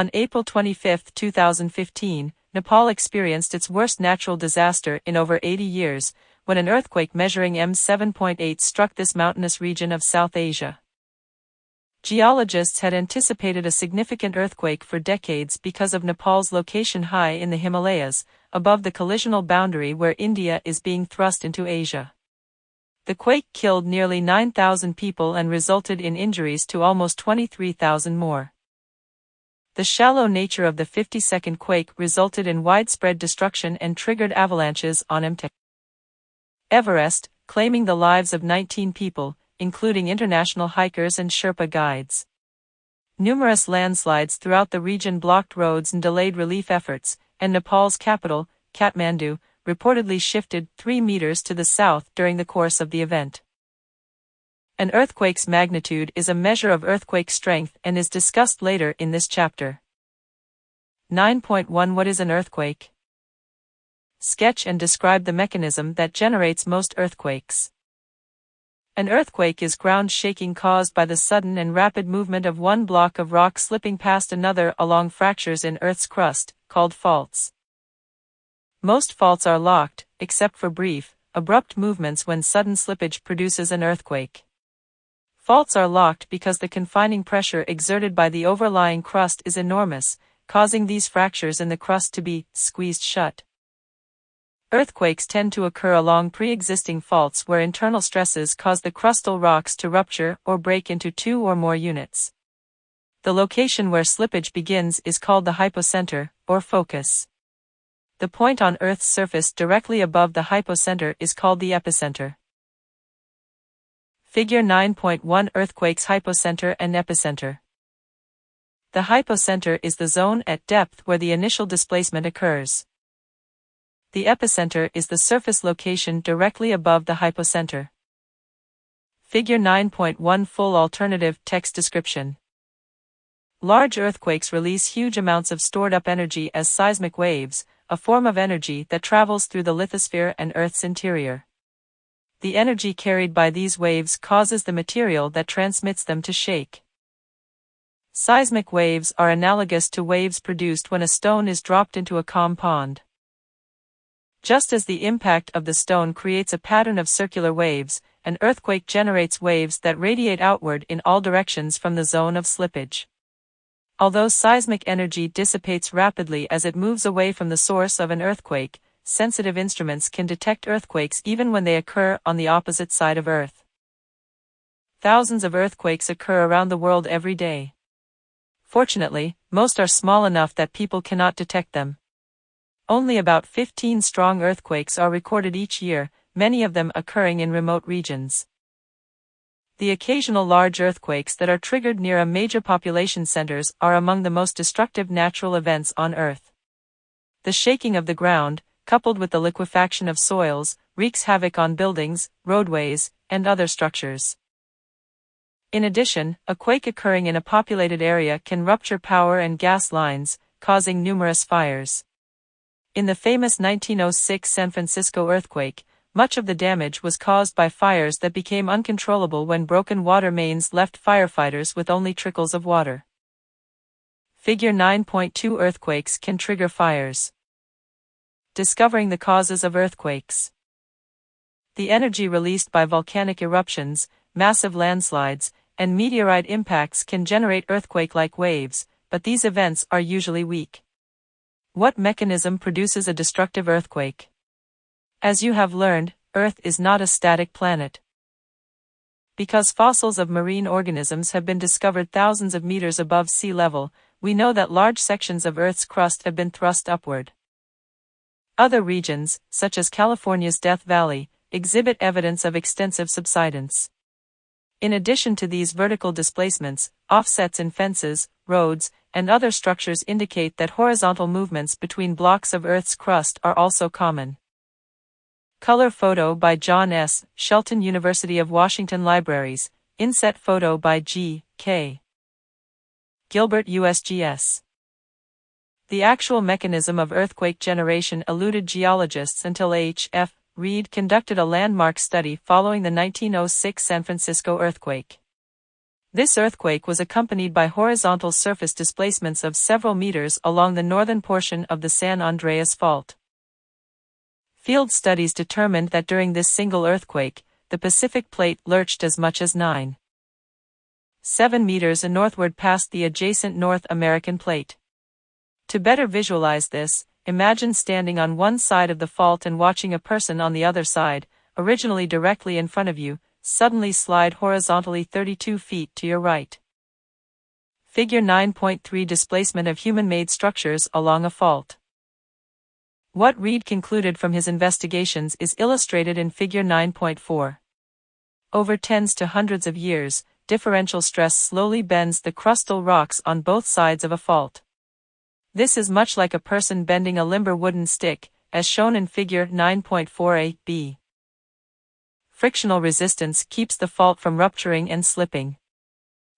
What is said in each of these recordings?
On April 25, 2015, Nepal experienced its worst natural disaster in over 80 years, when an earthquake measuring M7.8 struck this mountainous region of South Asia. Geologists had anticipated a significant earthquake for decades because of Nepal's location high in the Himalayas, above the collisional boundary where India is being thrust into Asia. The quake killed nearly 9,000 people and resulted in injuries to almost 23,000 more. The shallow nature of the 50-second quake resulted in widespread destruction and triggered avalanches on Mt. Everest, claiming the lives of 19 people, including international hikers and Sherpa guides. Numerous landslides throughout the region blocked roads and delayed relief efforts, and Nepal's capital, Kathmandu, reportedly shifted 3 meters to the south during the course of the event. An earthquake's magnitude is a measure of earthquake strength and is discussed later in this chapter. 9.1 What is an earthquake? Sketch and describe the mechanism that generates most earthquakes. An earthquake is ground shaking caused by the sudden and rapid movement of one block of rock slipping past another along fractures in Earth's crust, called faults. Most faults are locked, except for brief, abrupt movements when sudden slippage produces an earthquake. Faults are locked because the confining pressure exerted by the overlying crust is enormous, causing these fractures in the crust to be squeezed shut. Earthquakes tend to occur along pre-existing faults where internal stresses cause the crustal rocks to rupture or break into two or more units. The location where slippage begins is called the hypocenter, or focus. The point on Earth's surface directly above the hypocenter is called the epicenter. Figure 9.1 Earthquakes Hypocenter and Epicenter. The hypocenter is the zone at depth where the initial displacement occurs. The epicenter is the surface location directly above the hypocenter. Figure 9.1 Full alternative text description. Large earthquakes release huge amounts of stored-up energy as seismic waves, a form of energy that travels through the lithosphere and Earth's interior. The energy carried by these waves causes the material that transmits them to shake. Seismic waves are analogous to waves produced when a stone is dropped into a calm pond. Just as the impact of the stone creates a pattern of circular waves, an earthquake generates waves that radiate outward in all directions from the zone of slippage. Although seismic energy dissipates rapidly as it moves away from the source of an earthquake, sensitive instruments can detect earthquakes even when they occur on the opposite side of Earth. Thousands of earthquakes occur around the world every day. Fortunately, most are small enough that people cannot detect them. Only about 15 strong earthquakes are recorded each year, many of them occurring in remote regions. The occasional large earthquakes that are triggered near a major population centers are among the most destructive natural events on Earth. The shaking of the ground, coupled with the liquefaction of soils, wreaks havoc on buildings, roadways, and other structures. In addition, a quake occurring in a populated area can rupture power and gas lines, causing numerous fires. In the famous 1906 San Francisco earthquake, much of the damage was caused by fires that became uncontrollable when broken water mains left firefighters with only trickles of water. Figure 9.2 Earthquakes can trigger fires. Discovering the causes of earthquakes. The energy released by volcanic eruptions, massive landslides, and meteorite impacts can generate earthquake-like waves, but these events are usually weak. What mechanism produces a destructive earthquake? As you have learned, Earth is not a static planet. Because fossils of marine organisms have been discovered thousands of meters above sea level, we know that large sections of Earth's crust have been thrust upward. Other regions, such as California's Death Valley, exhibit evidence of extensive subsidence. In addition to these vertical displacements, offsets in fences, roads, and other structures indicate that horizontal movements between blocks of Earth's crust are also common. Color photo by John S. Shelton, University of Washington Libraries. Inset photo by G. K. Gilbert, USGS. The actual mechanism of earthquake generation eluded geologists until H. F. Reed conducted a landmark study following the 1906 San Francisco earthquake. This earthquake was accompanied by horizontal surface displacements of several meters along the northern portion of the San Andreas Fault. Field studies determined that during this single earthquake, the Pacific Plate lurched as much as 9.7 meters northward past the adjacent North American Plate. To better visualize this, imagine standing on one side of the fault and watching a person on the other side, originally directly in front of you, suddenly slide horizontally 32 feet to your right. Figure 9.3 Displacement of human-made structures along a fault. What Reed concluded from his investigations is illustrated in Figure 9.4. Over tens to hundreds of years, differential stress slowly bends the crustal rocks on both sides of a fault. This is much like a person bending a limber wooden stick, as shown in Figure 9.4a-b. Frictional resistance keeps the fault from rupturing and slipping.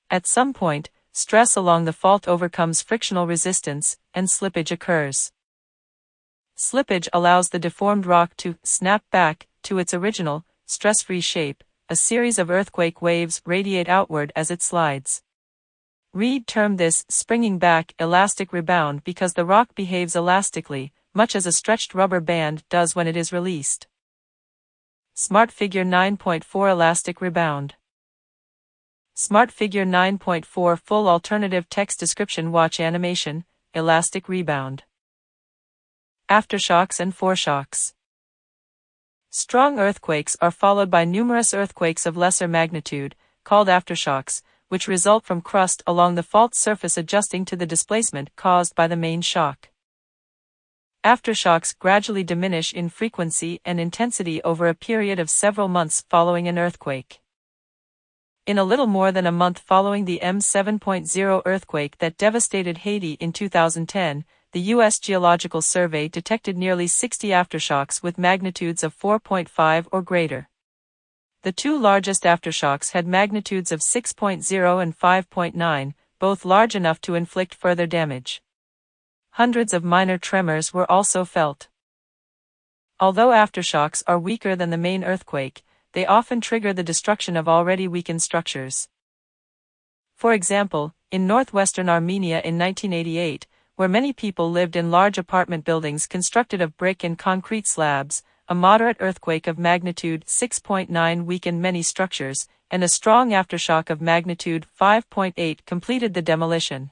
At some point, stress along the fault overcomes frictional resistance, and slippage occurs. Slippage allows the deformed rock to snap back to its original, stress-free shape. A series of earthquake waves radiate outward as it slides. Reed termed this springing back elastic rebound because the rock behaves elastically, much as a stretched rubber band does when it is released. Smart Figure 9.4 Elastic Rebound. Smart Figure 9.4 Full Alternative Text Description Watch Animation, Elastic Rebound. Aftershocks and foreshocks. Strong earthquakes are followed by numerous earthquakes of lesser magnitude, called aftershocks, which result from crust along the fault surface adjusting to the displacement caused by the main shock. Aftershocks gradually diminish in frequency and intensity over a period of several months following an earthquake. In a little more than a month following the M7.0 earthquake that devastated Haiti in 2010, the U.S. Geological Survey detected nearly 60 aftershocks with magnitudes of 4.5 or greater. The two largest aftershocks had magnitudes of 6.0 and 5.9, both large enough to inflict further damage. Hundreds of minor tremors were also felt. Although aftershocks are weaker than the main earthquake, they often trigger the destruction of already weakened structures. For example, in northwestern Armenia in 1988, where many people lived in large apartment buildings constructed of brick and concrete slabs, a moderate earthquake of magnitude 6.9 weakened many structures, and a strong aftershock of magnitude 5.8 completed the demolition.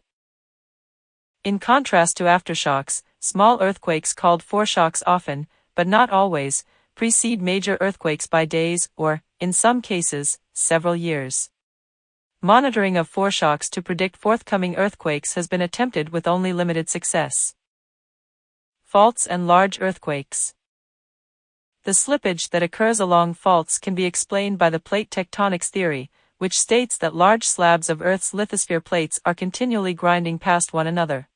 In contrast to aftershocks, small earthquakes called foreshocks often, but not always, precede major earthquakes by days or, in some cases, several years. Monitoring of foreshocks to predict forthcoming earthquakes has been attempted with only limited success. Faults and large earthquakes. The slippage that occurs along faults can be explained by the plate tectonics theory, which states that large slabs of Earth's lithosphere plates are continually grinding past one another.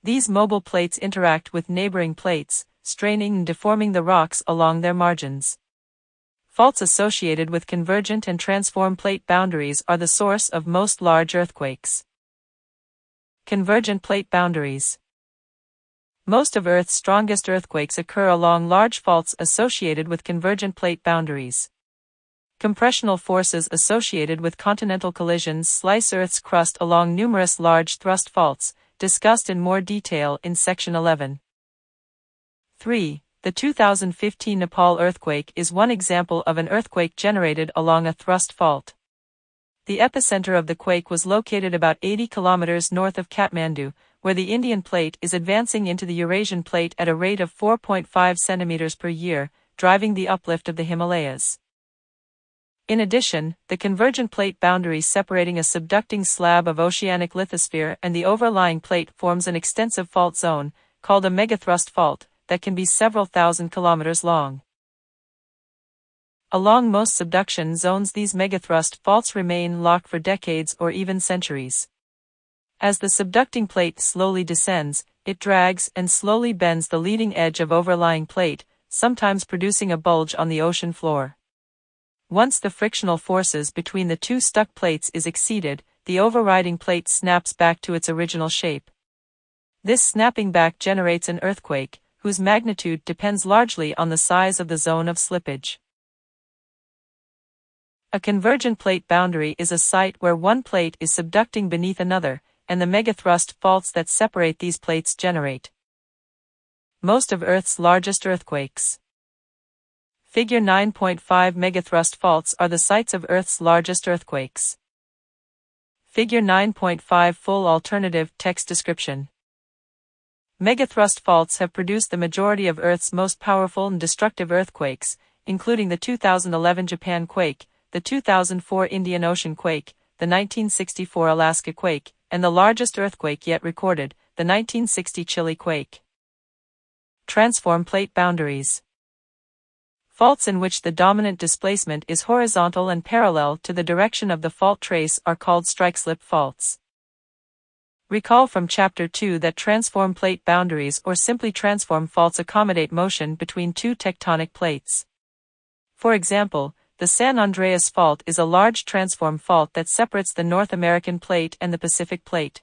These mobile plates interact with neighboring plates, straining and deforming the rocks along their margins. Faults associated with convergent and transform plate boundaries are the source of most large earthquakes. Convergent plate boundaries. Most of Earth's strongest earthquakes occur along large faults associated with convergent plate boundaries. Compressional forces associated with continental collisions slice Earth's crust along numerous large thrust faults, discussed in more detail in Section 11. 3. The 2015 Nepal earthquake is one example of an earthquake generated along a thrust fault. The epicenter of the quake was located about 80 kilometers north of Kathmandu, where the Indian plate is advancing into the Eurasian plate at a rate of 4.5 centimeters per year, driving the uplift of the Himalayas. In addition, the convergent plate boundary separating a subducting slab of oceanic lithosphere and the overlying plate forms an extensive fault zone, called a megathrust fault, that can be several thousand kilometers long. Along most subduction zones, these megathrust faults remain locked for decades or even centuries. As the subducting plate slowly descends, it drags and slowly bends the leading edge of overlying plate, sometimes producing a bulge on the ocean floor. Once the frictional forces between the two stuck plates is exceeded, the overriding plate snaps back to its original shape. This snapping back generates an earthquake, whose magnitude depends largely on the size of the zone of slippage. A convergent plate boundary is a site where one plate is subducting beneath another, and the megathrust faults that separate these plates generate most of Earth's largest earthquakes. Figure 9.5 megathrust faults are the sites of Earth's largest earthquakes. Figure 9.5 full alternative text description. Megathrust faults have produced the majority of Earth's most powerful and destructive earthquakes, including the 2011 Japan quake, the 2004 Indian Ocean quake, the 1964 Alaska quake, and the largest earthquake yet recorded, the 1960 Chile quake. Transform plate boundaries. Faults in which the dominant displacement is horizontal and parallel to the direction of the fault trace are called strike-slip faults. Recall from Chapter 2 that transform plate boundaries or simply transform faults accommodate motion between two tectonic plates. For example, the San Andreas Fault is a large transform fault that separates the North American plate and the Pacific plate.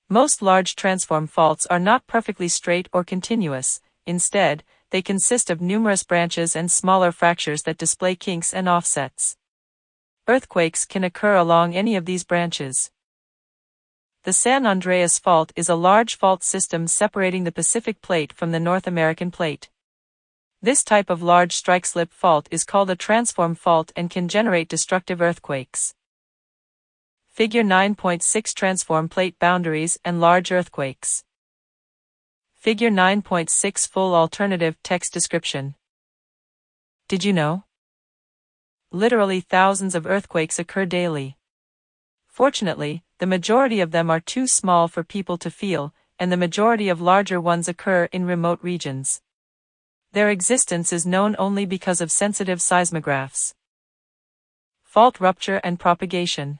Most large transform faults are not perfectly straight or continuous. Instead, they consist of numerous branches and smaller fractures that display kinks and offsets. Earthquakes can occur along any of these branches. The San Andreas Fault is a large fault system separating the Pacific plate from the North American plate. This type of large strike-slip fault is called a transform fault and can generate destructive earthquakes. Figure 9.6 Transform plate boundaries and large earthquakes. Figure 9.6 Full alternative text description. Did you know? Literally thousands of earthquakes occur daily. Fortunately, the majority of them are too small for people to feel, and the majority of larger ones occur in remote regions. Their existence is known only because of sensitive seismographs. Fault rupture and propagation.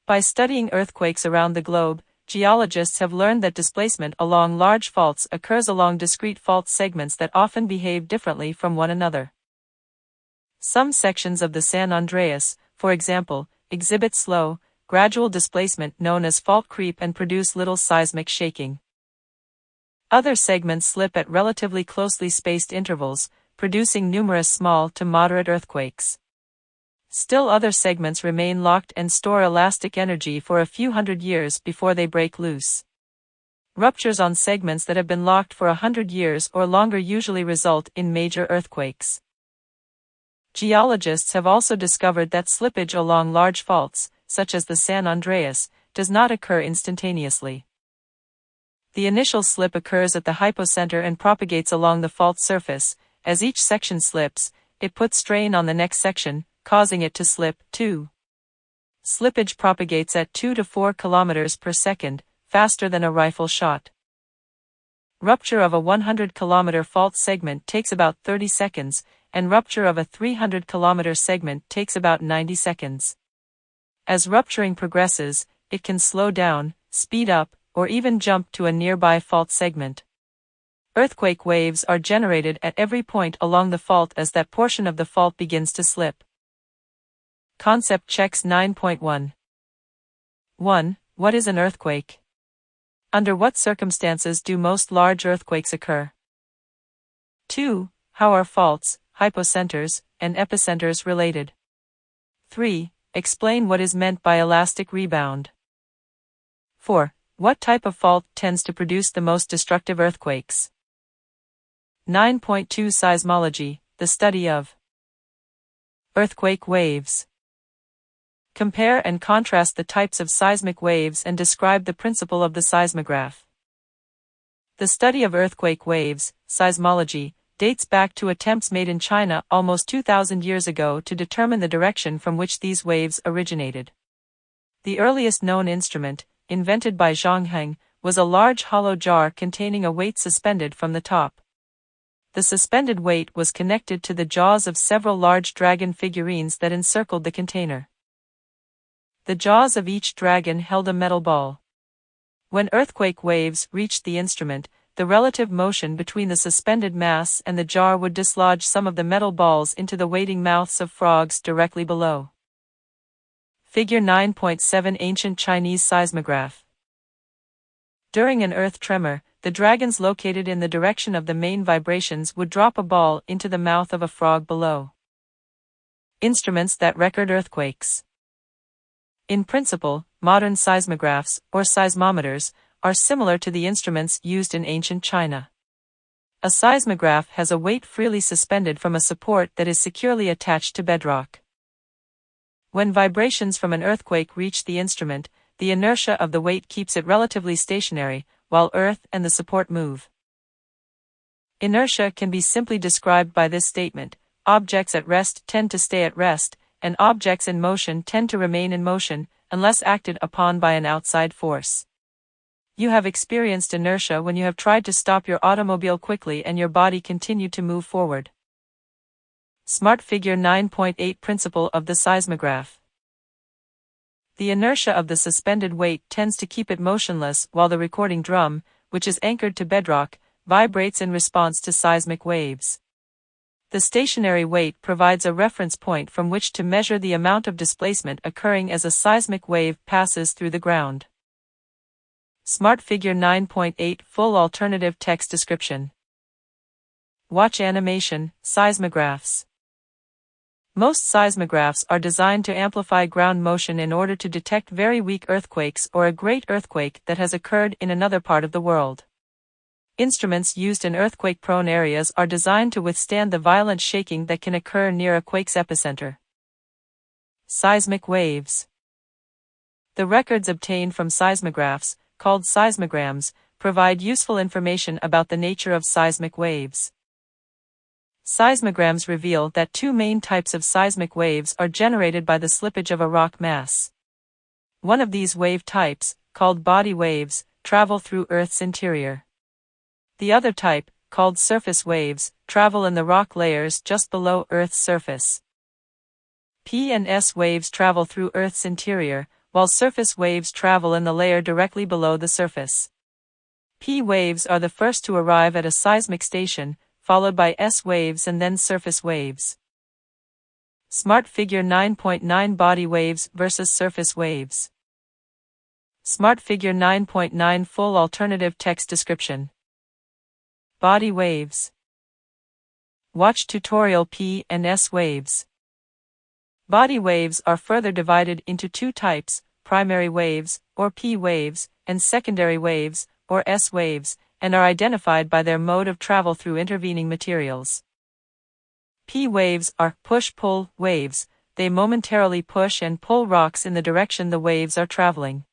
By studying earthquakes around the globe, geologists have learned that displacement along large faults occurs along discrete fault segments that often behave differently from one another. Some sections of the San Andreas, for example, exhibit slow, gradual displacement known as fault creep and produce little seismic shaking. Other segments slip at relatively closely spaced intervals, producing numerous small to moderate earthquakes. Still other segments remain locked and store elastic energy for a few hundred years before they break loose. Ruptures on segments that have been locked for 100 years or longer usually result in major earthquakes. Geologists have also discovered that slippage along large faults, such as the San Andreas, does not occur instantaneously. The initial slip occurs at the hypocenter and propagates along the fault surface. As each section slips, it puts strain on the next section, causing it to slip, too. Slippage propagates at 2 to 4 km per second, faster than a rifle shot. Rupture of a 100 km fault segment takes about 30 seconds, and rupture of a 300 km segment takes about 90 seconds. As rupturing progresses, it can slow down, speed up, or even jump to a nearby fault segment. Earthquake waves are generated at every point along the fault as that portion of the fault begins to slip. Concept checks 9.1. 1. What is an earthquake? Under what circumstances do most large earthquakes occur? 2. How are faults, hypocenters, and epicenters related? 3. Explain what is meant by elastic rebound. 4. What type of fault tends to produce the most destructive earthquakes? 9.2 Seismology, the study of earthquake waves. Compare and contrast the types of seismic waves and describe the principle of the seismograph. The study of earthquake waves, seismology, dates back to attempts made in China almost 2,000 years ago to determine the direction from which these waves originated. The earliest known instrument, invented by Zhongheng, was a large hollow jar containing a weight suspended from the top. The suspended weight was connected to the jaws of several large dragon figurines that encircled the container. The jaws of each dragon held a metal ball. When earthquake waves reached the instrument, the relative motion between the suspended mass and the jar would dislodge some of the metal balls into the waiting mouths of frogs directly below. Figure 9.7 Ancient Chinese Seismograph. During an earth tremor, the dragons located in the direction of the main vibrations would drop a ball into the mouth of a frog below. Instruments that record earthquakes. In principle, modern seismographs, or seismometers, are similar to the instruments used in ancient China. A seismograph has a weight freely suspended from a support that is securely attached to bedrock. When vibrations from an earthquake reach the instrument, the inertia of the weight keeps it relatively stationary, while earth and the support move. Inertia can be simply described by this statement: objects at rest tend to stay at rest, and objects in motion tend to remain in motion, unless acted upon by an outside force. You have experienced inertia when you have tried to stop your automobile quickly and your body continued to move forward. Smart Figure 9.8 Principle of the seismograph. The inertia of the suspended weight tends to keep it motionless while the recording drum, which is anchored to bedrock, vibrates in response to seismic waves. The stationary weight provides a reference point from which to measure the amount of displacement occurring as a seismic wave passes through the ground. Smart Figure 9.8 Full alternative text description. Watch animation, seismographs. Most seismographs are designed to amplify ground motion in order to detect very weak earthquakes or a great earthquake that has occurred in another part of the world. Instruments used in earthquake-prone areas are designed to withstand the violent shaking that can occur near a quake's epicenter. Seismic waves. The records obtained from seismographs, called seismograms, provide useful information about the nature of seismic waves. Seismograms reveal that two main types of seismic waves are generated by the slippage of a rock mass. One of these wave types, called body waves, travel through Earth's interior. The other type, called surface waves, travel in the rock layers just below Earth's surface. P and S waves travel through Earth's interior, while surface waves travel in the layer directly below the surface. P waves are the first to arrive at a seismic station, followed by S waves and then surface waves. Smart Figure 9.9 Body waves versus surface waves. Smart Figure 9.9 Full alternative text description. Body waves. Watch tutorial P and S waves. Body waves are further divided into two types: primary waves, or P waves, and secondary waves, or S waves, and are identified by their mode of travel through intervening materials. P waves are push-pull waves. They momentarily push and pull rocks in the direction the waves are traveling.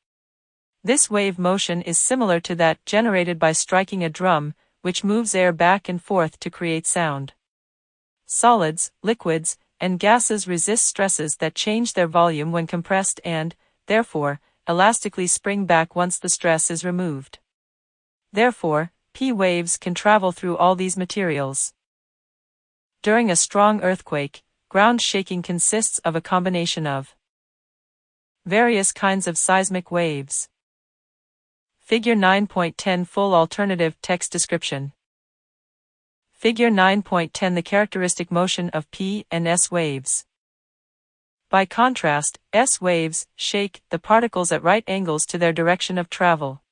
This wave motion is similar to that generated by striking a drum, which moves air back and forth to create sound. Solids, liquids, and gases resist stresses that change their volume when compressed and, therefore, elastically spring back once the stress is removed. Therefore, P waves can travel through all these materials. During a strong earthquake, ground shaking consists of a combination of various kinds of seismic waves. Figure 9.10 Full alternative text description. Figure 9.10 The characteristic motion of P and S waves. By contrast, S waves shake the particles at right angles to their direction of travel.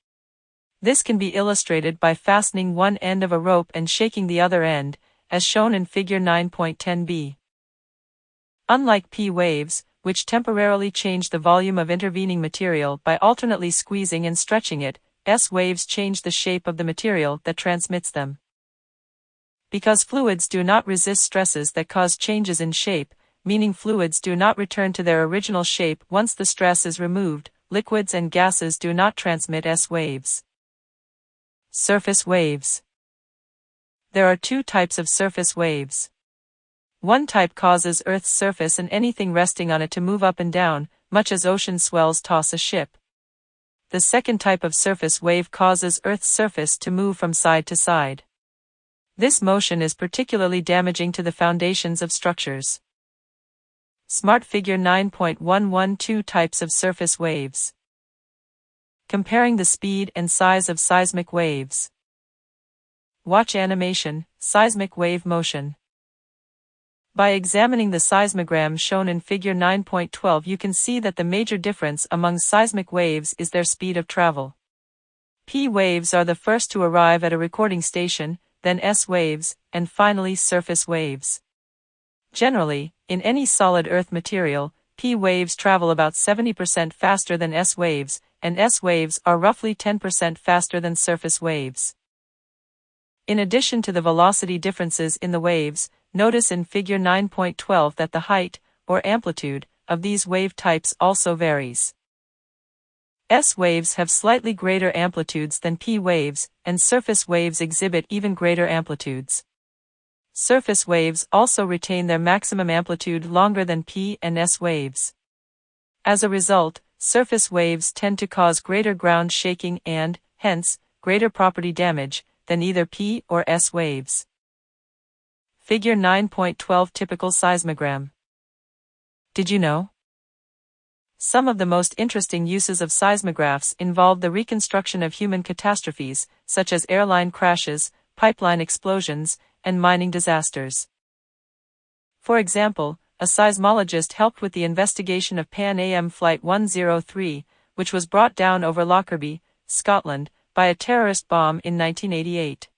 This can be illustrated by fastening one end of a rope and shaking the other end, as shown in Figure 9.10b. Unlike P waves, which temporarily change the volume of intervening material by alternately squeezing and stretching it, S waves change the shape of the material that transmits them. Because fluids do not resist stresses that cause changes in shape, meaning fluids do not return to their original shape once the stress is removed, liquids and gases do not transmit S waves. Surface waves. There are two types of surface waves. One type causes Earth's surface and anything resting on it to move up and down, much as ocean swells toss a ship. The second type of surface wave causes Earth's surface to move from side to side. This motion is particularly damaging to the foundations of structures. Smart Figure 9.112 Types of surface waves. Comparing the speed and size of seismic waves. Watch animation, seismic wave motion. By examining the seismograms shown in Figure 9.12, you can see that the major difference among seismic waves is their speed of travel. P waves are the first to arrive at a recording station, then S waves, and finally surface waves. Generally, in any solid Earth material, P waves travel about 70% faster than S waves, and S waves are roughly 10% faster than surface waves. In addition to the velocity differences in the waves, notice in Figure 9.12 that the height, or amplitude, of these wave types also varies. S waves have slightly greater amplitudes than P waves, and surface waves exhibit even greater amplitudes. Surface waves also retain their maximum amplitude longer than P and S waves. As a result, surface waves tend to cause greater ground shaking and, hence, greater property damage than either P or S waves. Figure 9.12 Typical seismogram. Did you know? Some of the most interesting uses of seismographs involve the reconstruction of human catastrophes, such as airline crashes, pipeline explosions, and mining disasters. For example, a seismologist helped with the investigation of Pan Am Flight 103, which was brought down over Lockerbie, Scotland, by a terrorist bomb in 1988.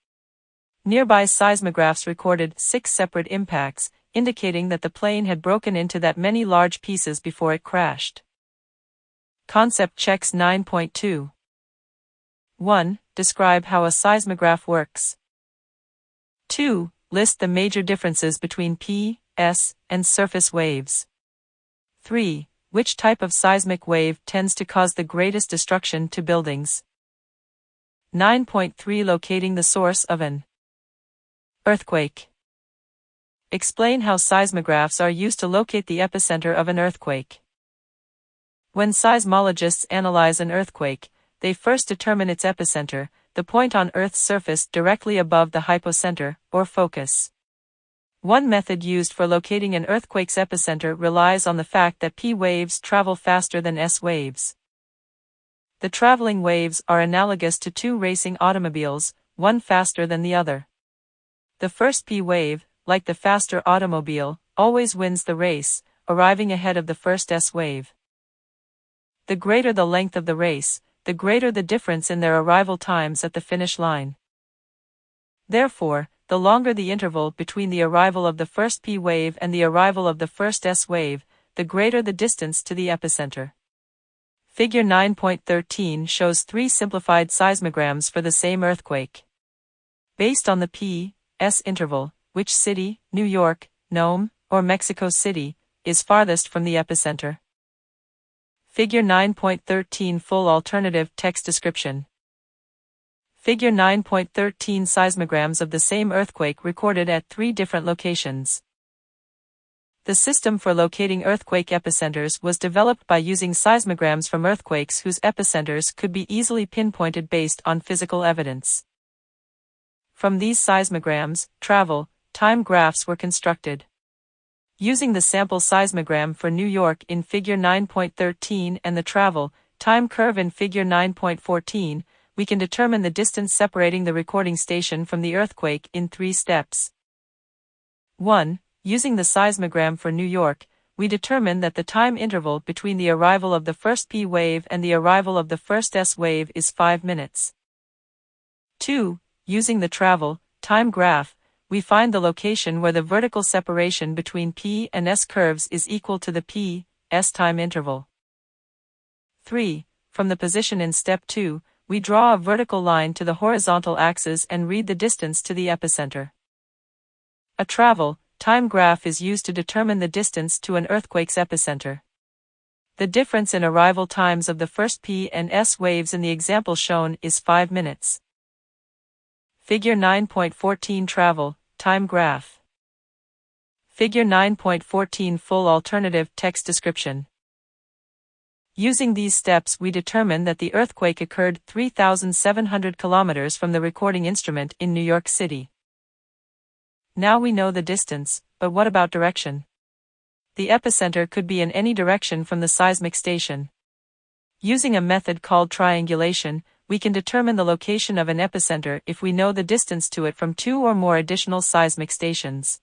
Nearby seismographs recorded 6 separate impacts, indicating that the plane had broken into that many large pieces before it crashed. Concept checks 9.2. 1. Describe how a seismograph works. 2. List the major differences between P, S, and surface waves. 3. Which type of seismic wave tends to cause the greatest destruction to buildings? 9.3 Locating the source of an earthquake. Explain how seismographs are used to locate the epicenter of an earthquake. When seismologists analyze an earthquake, they first determine its epicenter, the point on Earth's surface directly above the hypocenter, or focus. One method used for locating an earthquake's epicenter relies on the fact that P waves travel faster than S waves. The traveling waves are analogous to two racing automobiles, one faster than the other. The first P wave, like the faster automobile, always wins the race, arriving ahead of the first S wave. The greater the length of the race, the greater the difference in their arrival times at the finish line. Therefore, the longer the interval between the arrival of the first P wave and the arrival of the first S wave, the greater the distance to the epicenter. Figure 9.13 shows 3 simplified seismograms for the same earthquake. Based on the P, S interval, which city, New York, Nome, or Mexico City, is farthest from the epicenter? Figure 9.13 Full alternative text description. Figure 9.13 Seismograms of the same earthquake recorded at 3 different locations. The system for locating earthquake epicenters was developed by using seismograms from earthquakes whose epicenters could be easily pinpointed based on physical evidence. From these seismograms, travel, time graphs were constructed. Using the sample seismogram for New York in Figure 9.13 and the travel, time curve in Figure 9.14, we can determine the distance separating the recording station from the earthquake in 3 steps. 1. Using the seismogram for New York, we determine that the time interval between the arrival of the first P wave and the arrival of the first S wave is 5 minutes. 2. Using the travel, time graph, we find the location where the vertical separation between P and S curves is equal to the P, S time interval. 3. From the position in step 2, we draw a vertical line to the horizontal axis and read the distance to the epicenter. A travel, time graph is used to determine the distance to an earthquake's epicenter. The difference in arrival times of the first P and S waves in the example shown is 5 minutes. Figure 9.14 Travel, time graph. Figure 9.14 Full alternative text description. Using these steps we determine that the earthquake occurred 3,700 kilometers from the recording instrument in New York City. Now we know the distance, but what about direction? The epicenter could be in any direction from the seismic station. Using a method called triangulation, we can determine the location of an epicenter if we know the distance to it from 2 or more additional seismic stations.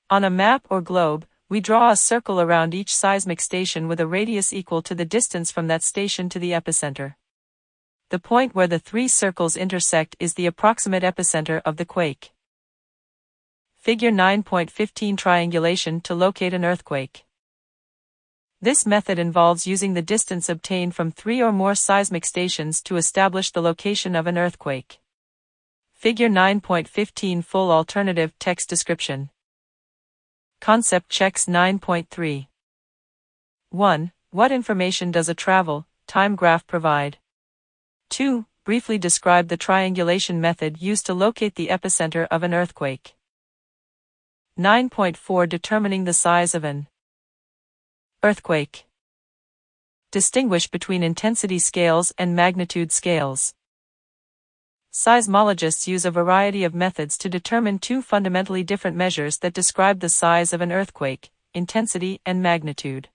On a map or globe, we draw a circle around each seismic station with a radius equal to the distance from that station to the epicenter. The point where the 3 circles intersect is the approximate epicenter of the quake. Figure 9.15 Triangulation to locate an earthquake. This method involves using the distance obtained from 3 or more seismic stations to establish the location of an earthquake. Figure 9.15 Full alternative text description. Concept checks 9.3. 1. What information does a travel time graph provide? 2. Briefly describe the triangulation method used to locate the epicenter of an earthquake. 9.4 Determining the size of an earthquake. Distinguish between intensity scales and magnitude scales. Seismologists use a variety of methods to determine two fundamentally different measures that describe the size of an earthquake: intensity and magnitude.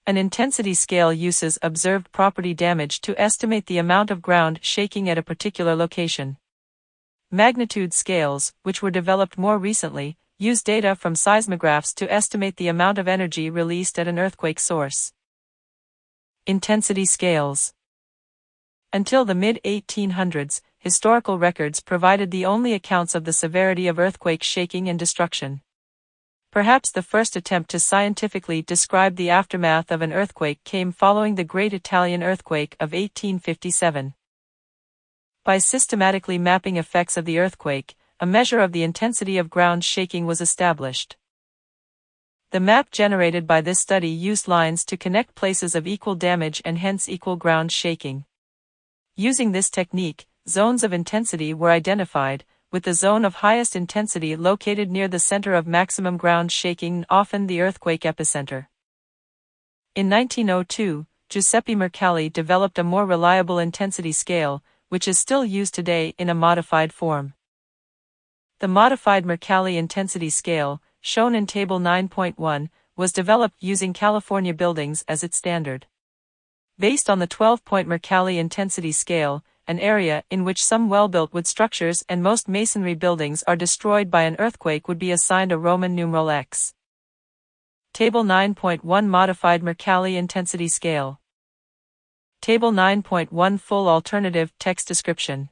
An intensity scale uses observed property damage to estimate the amount of ground shaking at a particular location. Magnitude scales, which were developed more recently, use data from seismographs to estimate the amount of energy released at an earthquake source. Intensity scales. Until the mid-1800s, historical records provided the only accounts of the severity of earthquake shaking and destruction. Perhaps the first attempt to scientifically describe the aftermath of an earthquake came following the Great Italian Earthquake of 1857. By systematically mapping effects of the earthquake, a measure of the intensity of ground shaking was established. The map generated by this study used lines to connect places of equal damage and hence equal ground shaking. Using this technique, zones of intensity were identified, with the zone of highest intensity located near the center of maximum ground shaking, often the earthquake epicenter. In 1902, Giuseppe Mercalli developed a more reliable intensity scale, which is still used today in a modified form. The modified Mercalli intensity scale, shown in Table 9.1, was developed using California buildings as its standard. Based on the 12-point Mercalli intensity scale, an area in which some well-built wood structures and most masonry buildings are destroyed by an earthquake would be assigned a Roman numeral X. Table 9.1 Modified Mercalli intensity scale. Table 9.1 Full alternative text description.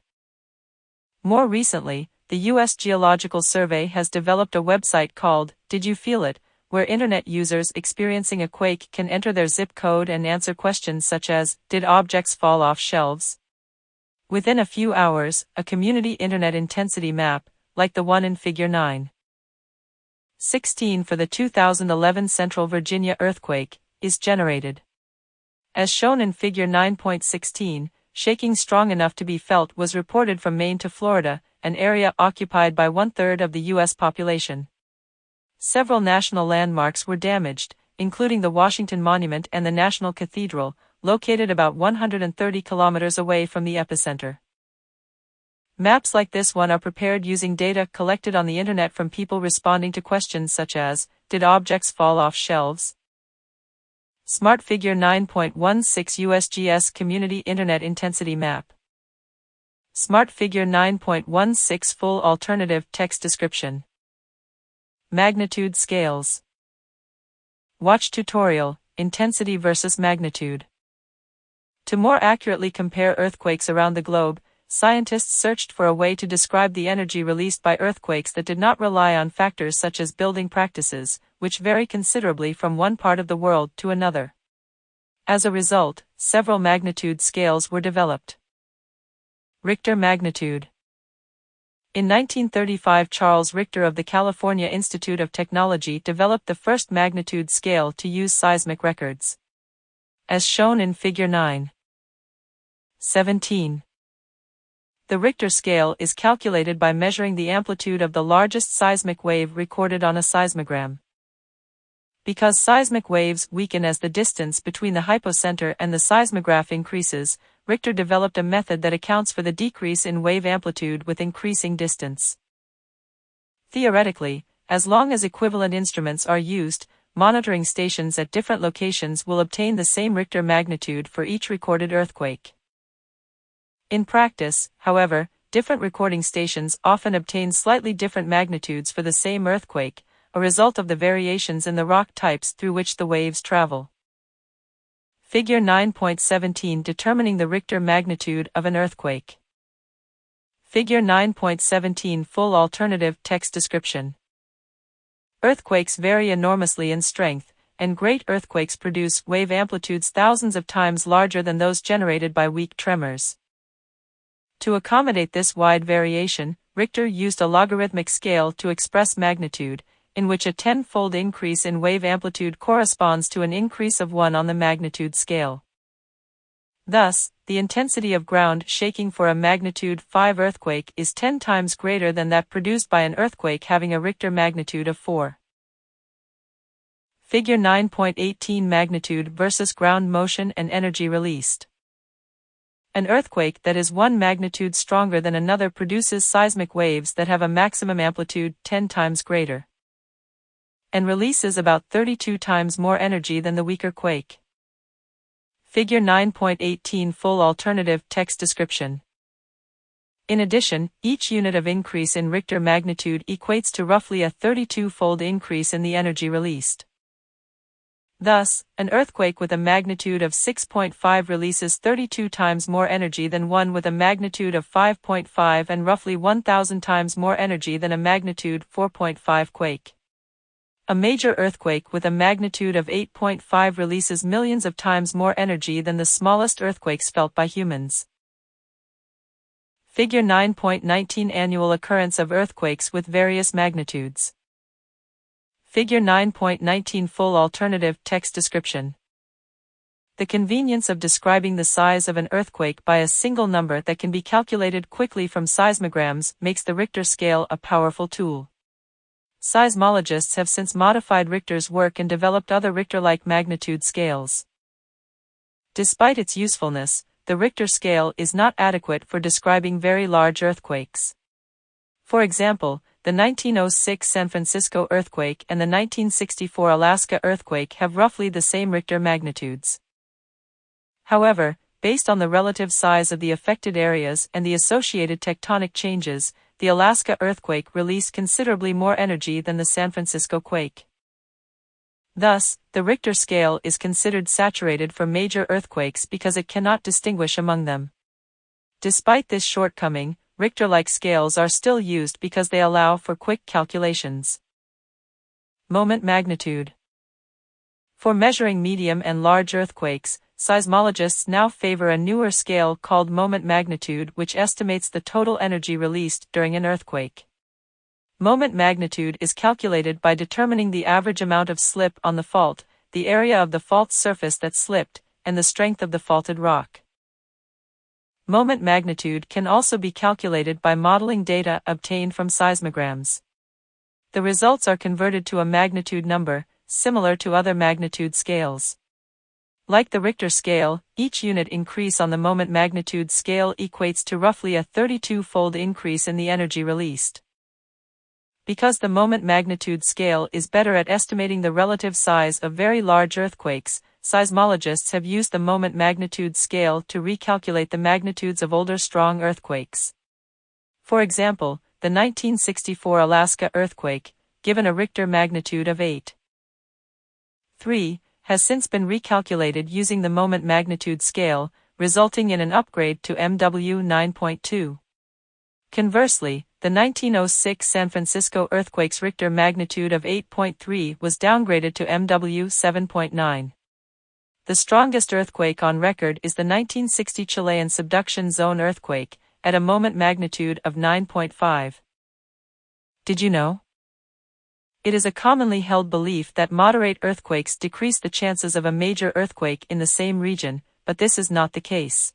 More recently, the U.S. Geological Survey has developed a website called Did You Feel It?, where internet users experiencing a quake can enter their zip code and answer questions such as, did objects fall off shelves? Within a few hours, a community internet intensity map, like the one in Figure 9.16 for the 2011 Central Virginia earthquake, is generated. As shown in Figure 9.16, shaking strong enough to be felt was reported from Maine to Florida, an area occupied by 1/3 of the U.S. population. Several national landmarks were damaged, including the Washington Monument and the National Cathedral, located about 130 kilometers away from the epicenter. Maps like this one are prepared using data collected on the internet from people responding to questions such as, did objects fall off shelves? Smart Figure 9.16 USGS Community Internet Intensity Map. Smart Figure 9.16 Full alternative text description. Magnitude scales. Watch tutorial, Intensity versus Magnitude. To more accurately compare earthquakes around the globe, scientists searched for a way to describe the energy released by earthquakes that did not rely on factors such as building practices, which vary considerably from one part of the world to another. As a result, several magnitude scales were developed. Richter magnitude. In 1935, Charles Richter of the California Institute of Technology developed the first magnitude scale to use seismic records. As shown in Figure 9.17. The Richter scale is calculated by measuring the amplitude of the largest seismic wave recorded on a seismogram. Because seismic waves weaken as the distance between the hypocenter and the seismograph increases, Richter developed a method that accounts for the decrease in wave amplitude with increasing distance. Theoretically, as long as equivalent instruments are used, monitoring stations at different locations will obtain the same Richter magnitude for each recorded earthquake. In practice, however, different recording stations often obtain slightly different magnitudes for the same earthquake, a result of the variations in the rock types through which the waves travel. Figure 9.17 Determining the Richter magnitude of an earthquake. Figure 9.17 Full alternative text description. Earthquakes vary enormously in strength, and great earthquakes produce wave amplitudes thousands of times larger than those generated by weak tremors. To accommodate this wide variation, Richter used a logarithmic scale to express magnitude, in which a 10-fold increase in wave amplitude corresponds to an increase of 1 on the magnitude scale. Thus, the intensity of ground shaking for a magnitude 5 earthquake is 10 times greater than that produced by an earthquake having a Richter magnitude of 4. Figure 9.18 Magnitude versus ground motion and energy released. An earthquake that is 1 magnitude stronger than another produces seismic waves that have a maximum amplitude 10 times greater, and releases about 32 times more energy than the weaker quake. Figure 9.18 Full alternative text description. In addition, each unit of increase in Richter magnitude equates to roughly a 32-fold increase in the energy released. Thus, an earthquake with a magnitude of 6.5 releases 32 times more energy than one with a magnitude of 5.5 and roughly 1,000 times more energy than a magnitude 4.5 quake. A major earthquake with a magnitude of 8.5 releases millions of times more energy than the smallest earthquakes felt by humans. Figure 9.19 Annual occurrence of earthquakes with various magnitudes. Figure 9.19 Full alternative text description. The convenience of describing the size of an earthquake by a single number that can be calculated quickly from seismograms makes the Richter scale a powerful tool. Seismologists have since modified Richter's work and developed other Richter-like magnitude scales. Despite its usefulness, the Richter scale is not adequate for describing very large earthquakes. For example, the 1906 San Francisco earthquake and the 1964 Alaska earthquake have roughly the same Richter magnitudes. However, based on the relative size of the affected areas and the associated tectonic changes, the Alaska earthquake released considerably more energy than the San Francisco quake. Thus, the Richter scale is considered saturated for major earthquakes because it cannot distinguish among them. Despite this shortcoming, Richter-like scales are still used because they allow for quick calculations. Moment magnitude. For measuring medium and large earthquakes, seismologists now favor a newer scale called moment magnitude, which estimates the total energy released during an earthquake. Moment magnitude is calculated by determining the average amount of slip on the fault, the area of the fault surface that slipped, and the strength of the faulted rock. Moment magnitude can also be calculated by modeling data obtained from seismograms. The results are converted to a magnitude number, similar to other magnitude scales. Like the Richter scale, each unit increase on the moment magnitude scale equates to roughly a 32-fold increase in the energy released. Because the moment magnitude scale is better at estimating the relative size of very large earthquakes, seismologists have used the moment magnitude scale to recalculate the magnitudes of older strong earthquakes. For example, the 1964 Alaska earthquake, given a Richter magnitude of 8.3, has since been recalculated using the moment magnitude scale, resulting in an upgrade to MW 9.2. Conversely, the 1906 San Francisco earthquake's Richter magnitude of 8.3 was downgraded to MW 7.9. The strongest earthquake on record is the 1960 Chilean subduction zone earthquake, at a moment magnitude of 9.5. Did you know? It is a commonly held belief that moderate earthquakes decrease the chances of a major earthquake in the same region, but this is not the case.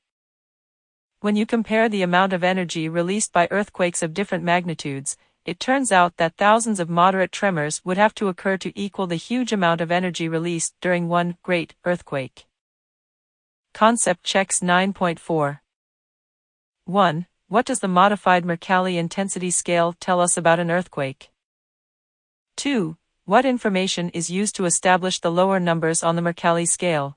When you compare the amount of energy released by earthquakes of different magnitudes, it turns out that thousands of moderate tremors would have to occur to equal the huge amount of energy released during one great earthquake. Concept checks 9.4. 1. What does the modified Mercalli intensity scale tell us about an earthquake? 2. What information is used to establish the lower numbers on the Mercalli scale?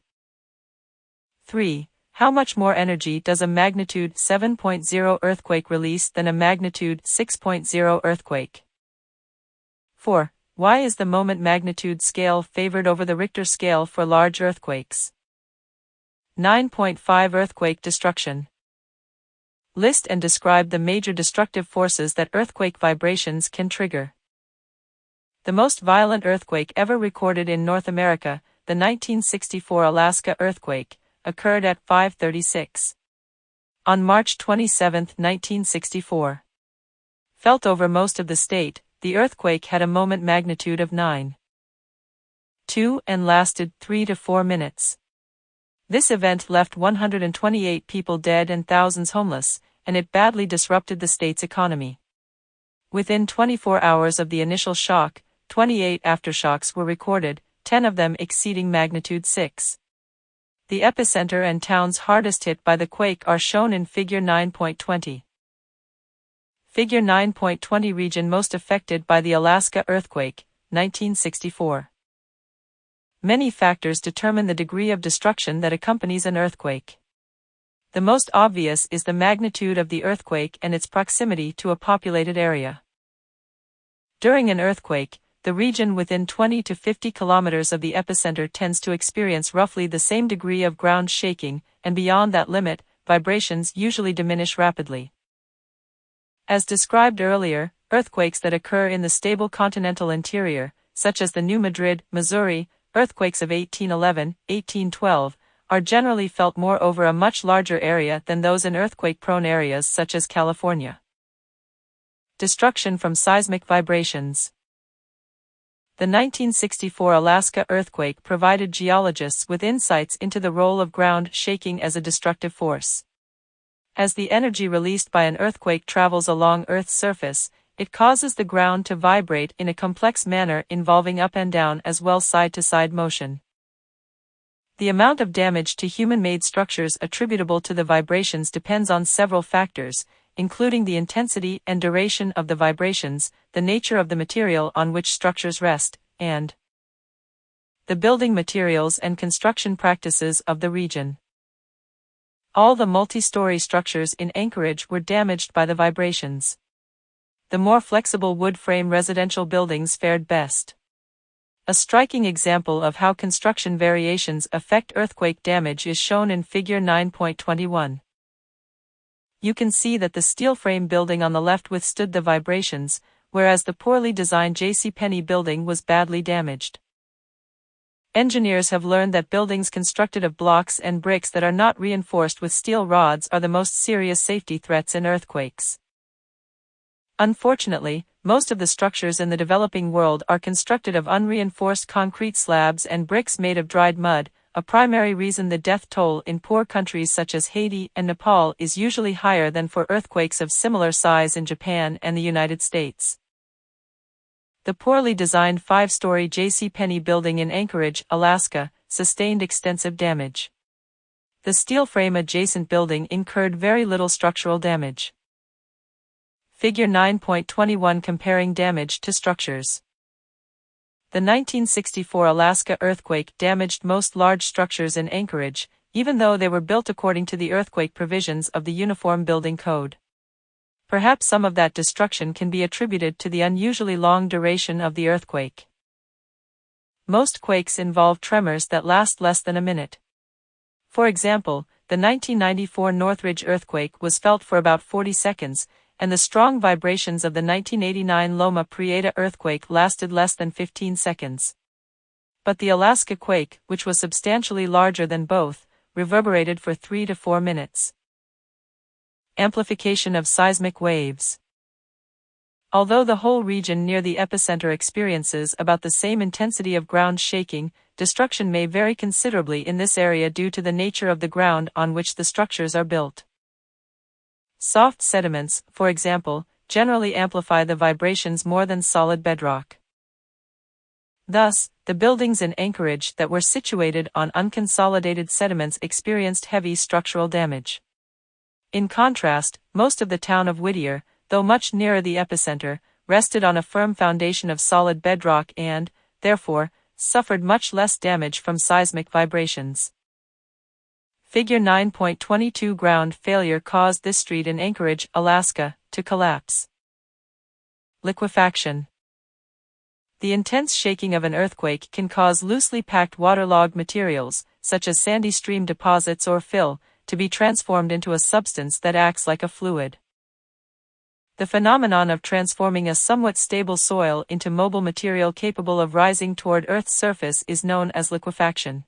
3. How much more energy does a magnitude 7.0 earthquake release than a magnitude 6.0 earthquake? 4. Why is the moment magnitude scale favored over the Richter scale for large earthquakes? 9.5 Earthquake destruction. List and describe the major destructive forces that earthquake vibrations can trigger. The most violent earthquake ever recorded in North America, the 1964 Alaska earthquake, occurred at 5:36 on March 27, 1964. Felt over most of the state, the earthquake had a moment magnitude of 9.2 and lasted 3 to 4 minutes. This event left 128 people dead and thousands homeless, and it badly disrupted the state's economy. Within 24 hours of the initial shock, 28 aftershocks were recorded, 10 of them exceeding magnitude 6. The epicenter and towns hardest hit by the quake are shown in Figure 9.20. Figure 9.20 region most affected by the Alaska earthquake, 1964. Many factors determine the degree of destruction that accompanies an earthquake. The most obvious is the magnitude of the earthquake and its proximity to a populated area. During an earthquake, the region within 20 to 50 kilometers of the epicenter tends to experience roughly the same degree of ground shaking, and beyond that limit, vibrations usually diminish rapidly. As described earlier, earthquakes that occur in the stable continental interior, such as the New Madrid, Missouri, earthquakes of 1811, 1812, are generally felt more over a much larger area than those in earthquake-prone areas such as California. Destruction from seismic vibrations. The 1964 Alaska earthquake provided geologists with insights into the role of ground shaking as a destructive force. As the energy released by an earthquake travels along Earth's surface, it causes the ground to vibrate in a complex manner involving up and down as well side-to-side motion. The amount of damage to human-made structures attributable to the vibrations depends on several factors, including the intensity and duration of the vibrations, the nature of the material on which structures rest, and the building materials and construction practices of the region. All the multi-story structures in Anchorage were damaged by the vibrations. The more flexible wood frame residential buildings fared best. A striking example of how construction variations affect earthquake damage is shown in Figure 9.21. You can see that the steel frame building on the left withstood the vibrations, whereas the poorly designed JCPenney building was badly damaged. Engineers have learned that buildings constructed of blocks and bricks that are not reinforced with steel rods are the most serious safety threats in earthquakes. Unfortunately, most of the structures in the developing world are constructed of unreinforced concrete slabs and bricks made of dried mud, a primary reason the death toll in poor countries such as Haiti and Nepal is usually higher than for earthquakes of similar size in Japan and the United States. The poorly designed 5-story JCPenney building in Anchorage, Alaska, sustained extensive damage. The steel frame adjacent building incurred very little structural damage. Figure 9.21 comparing damage to structures. The 1964 Alaska earthquake damaged most large structures in Anchorage, even though they were built according to the earthquake provisions of the Uniform Building Code. Perhaps some of that destruction can be attributed to the unusually long duration of the earthquake. Most quakes involve tremors that last less than a minute. For example, the 1994 Northridge earthquake was felt for about 40 seconds, and the strong vibrations of the 1989 Loma Prieta earthquake lasted less than 15 seconds. But the Alaska quake, which was substantially larger than both, reverberated for 3 to 4 minutes. Amplification of seismic waves. Although the whole region near the epicenter experiences about the same intensity of ground shaking, destruction may vary considerably in this area due to the nature of the ground on which the structures are built. Soft sediments, for example, generally amplify the vibrations more than solid bedrock. Thus, the buildings in Anchorage that were situated on unconsolidated sediments experienced heavy structural damage. In contrast, most of the town of Whittier, though much nearer the epicenter, rested on a firm foundation of solid bedrock and, therefore, suffered much less damage from seismic vibrations. Figure 9.22 ground failure caused this street in Anchorage, Alaska, to collapse. Liquefaction. The intense shaking of an earthquake can cause loosely packed waterlogged materials, such as sandy stream deposits or fill, to be transformed into a substance that acts like a fluid. The phenomenon of transforming a somewhat stable soil into mobile material capable of rising toward Earth's surface is known as liquefaction.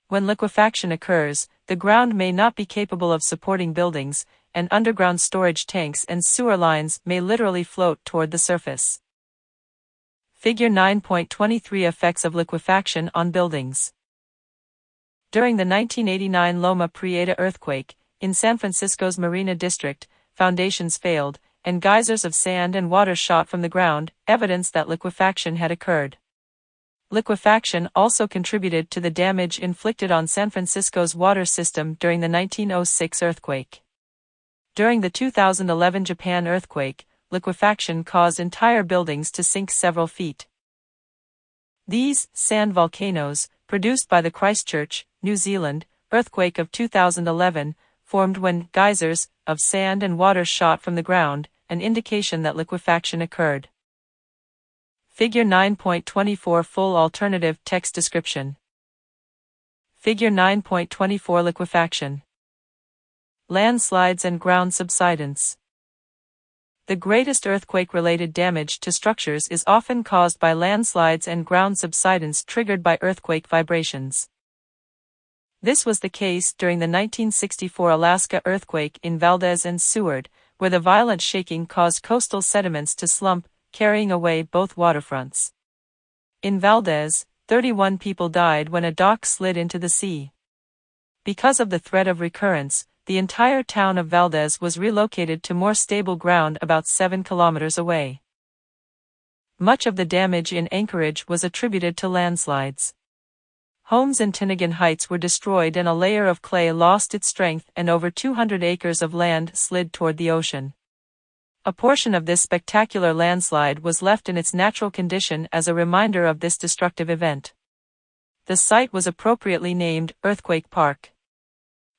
When liquefaction occurs, the ground may not be capable of supporting buildings, and underground storage tanks and sewer lines may literally float toward the surface. Figure 9.23 Effects of liquefaction on buildings. During the 1989 Loma Prieta earthquake, in San Francisco's Marina District, foundations failed, and geysers of sand and water shot from the ground, evidence that liquefaction had occurred. Liquefaction also contributed to the damage inflicted on San Francisco's water system during the 1906 earthquake. During the 2011 Japan earthquake, liquefaction caused entire buildings to sink several feet. These sand volcanoes, produced by the Christchurch, New Zealand, earthquake of 2011, formed when geysers of sand and water shot from the ground, an indication that liquefaction occurred. Figure 9.24 Full alternative text description. Figure 9.24 Liquefaction. Landslides and ground subsidence. The greatest earthquake-related damage to structures is often caused by landslides and ground subsidence triggered by earthquake vibrations. This was the case during the 1964 Alaska earthquake in Valdez and Seward, where the violent shaking caused coastal sediments to slump, carrying away both waterfronts. In Valdez, 31 people died when a dock slid into the sea. Because of the threat of recurrence, the entire town of Valdez was relocated to more stable ground about 7 kilometers away. Much of the damage in Anchorage was attributed to landslides. Homes in Tinnigan Heights were destroyed and a layer of clay lost its strength and over 200 acres of land slid toward the ocean. A portion of this spectacular landslide was left in its natural condition as a reminder of this destructive event. The site was appropriately named Earthquake Park.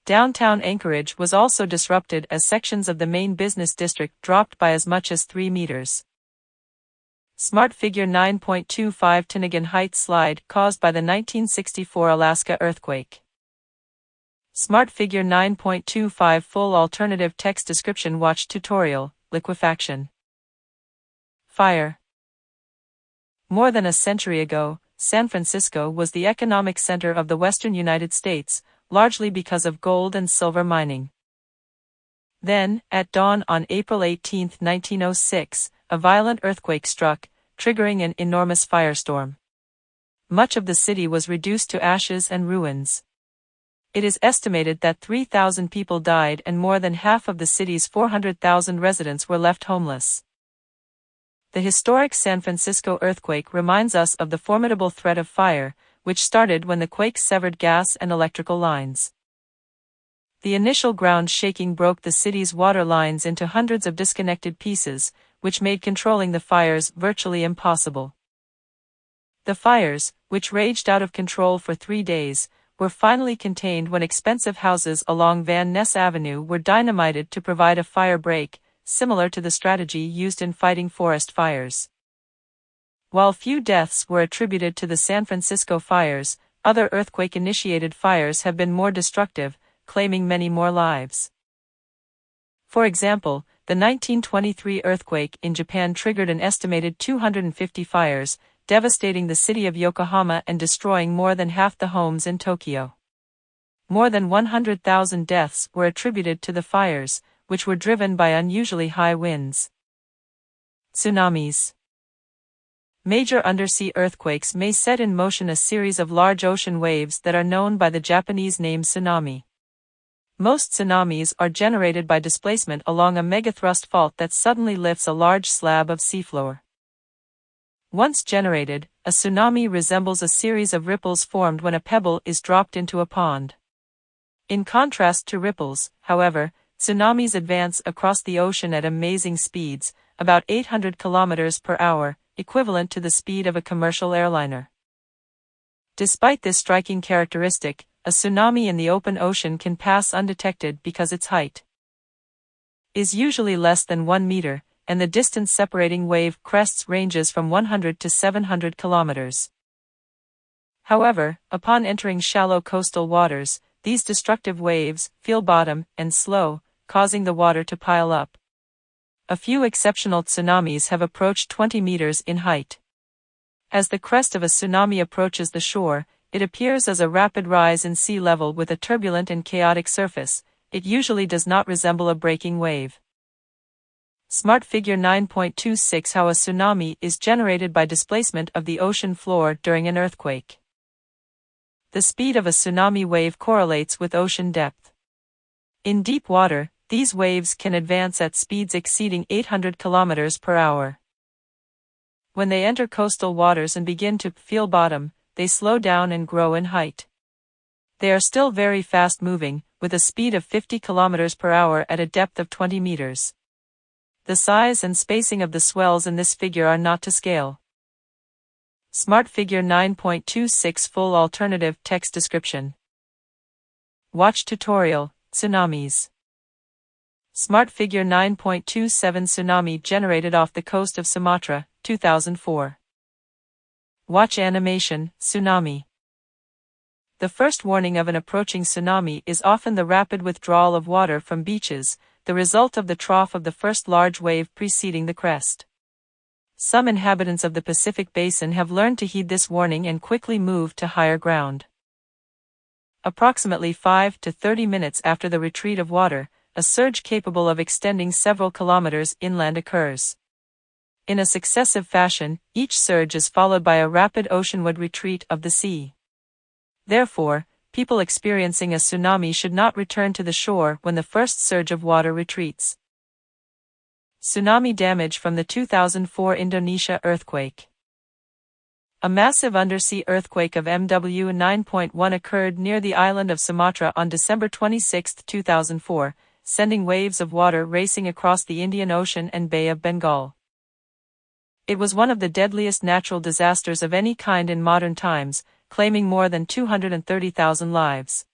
Downtown Anchorage was also disrupted as sections of the main business district dropped by as much as 3 meters. Smart Figure 9.25 Tinnigan Heights slide caused by the 1964 Alaska earthquake. Smart Figure 9.25 Full alternative text description. Watch tutorial. Liquefaction. Fire. More than a century ago, San Francisco was the economic center of the western United States, largely because of gold and silver mining. Then, at dawn on April 18, 1906, a violent earthquake struck, triggering an enormous firestorm. Much of the city was reduced to ashes and ruins. It is estimated that 3,000 people died and more than half of the city's 400,000 residents were left homeless. The historic San Francisco earthquake reminds us of the formidable threat of fire, which started when the quake severed gas and electrical lines. The initial ground shaking broke the city's water lines into hundreds of disconnected pieces, which made controlling the fires virtually impossible. The fires, which raged out of control for 3 days, were finally contained when expensive houses along Van Ness Avenue were dynamited to provide a fire break, similar to the strategy used in fighting forest fires. While few deaths were attributed to the San Francisco fires, other earthquake-initiated fires have been more destructive, claiming many more lives. For example, the 1923 earthquake in Japan triggered an estimated 250 fires, devastating the city of Yokohama and destroying more than half the homes in Tokyo. More than 100,000 deaths were attributed to the fires, which were driven by unusually high winds. Tsunamis. Major undersea earthquakes may set in motion a series of large ocean waves that are known by the Japanese name tsunami. Most tsunamis are generated by displacement along a megathrust fault that suddenly lifts a large slab of seafloor. Once generated, a tsunami resembles a series of ripples formed when a pebble is dropped into a pond. In contrast to ripples, however, tsunamis advance across the ocean at amazing speeds, about 800 kilometers per hour, equivalent to the speed of a commercial airliner. Despite this striking characteristic, a tsunami in the open ocean can pass undetected because its height is usually less than 1 meter, and the distance separating wave crests ranges from 100 to 700 kilometers. However, upon entering shallow coastal waters, these destructive waves feel bottom and slow, causing the water to pile up. A few exceptional tsunamis have approached 20 meters in height. As the crest of a tsunami approaches the shore, it appears as a rapid rise in sea level with a turbulent and chaotic surface. It usually does not resemble a breaking wave. Smart Figure 9.26 How a tsunami is generated by displacement of the ocean floor during an earthquake. The speed of a tsunami wave correlates with ocean depth. In deep water, these waves can advance at speeds exceeding 800 km per hour. When they enter coastal waters and begin to feel bottom, they slow down and grow in height. They are still very fast-moving, with a speed of 50 km per hour at a depth of 20 meters. The size and spacing of the swells in this figure are not to scale. Smart Figure 9.26 Full alternative text description. Watch tutorial, Tsunamis. Smart Figure 9.27 Tsunami generated off the coast of Sumatra, 2004. Watch animation, Tsunami. The first warning of an approaching tsunami is often the rapid withdrawal of water from beaches, the result of the trough of the first large wave preceding the crest. Some inhabitants of the Pacific Basin have learned to heed this warning and quickly move to higher ground. Approximately 5 to 30 minutes after the retreat of water, a surge capable of extending several kilometers inland occurs. In a successive fashion, each surge is followed by a rapid oceanward retreat of the sea. Therefore, people experiencing a tsunami should not return to the shore when the first surge of water retreats. Tsunami damage from the 2004 Indonesia earthquake. A massive undersea earthquake of MW 9.1 occurred near the island of Sumatra on December 26, 2004, sending waves of water racing across the Indian Ocean and Bay of Bengal. It was one of the deadliest natural disasters of any kind in modern times, claiming more than 230,000 lives.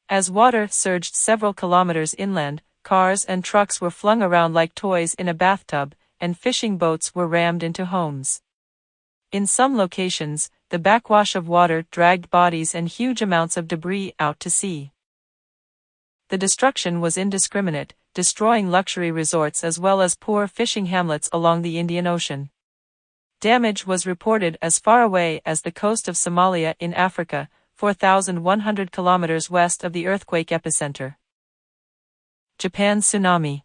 As water surged several kilometers inland, cars and trucks were flung around like toys in a bathtub, and fishing boats were rammed into homes. In some locations, the backwash of water dragged bodies and huge amounts of debris out to sea. The destruction was indiscriminate, destroying luxury resorts as well as poor fishing hamlets along the Indian Ocean. Damage was reported as far away as the coast of Somalia in Africa, 4,100 kilometers west of the earthquake epicenter. Japan tsunami.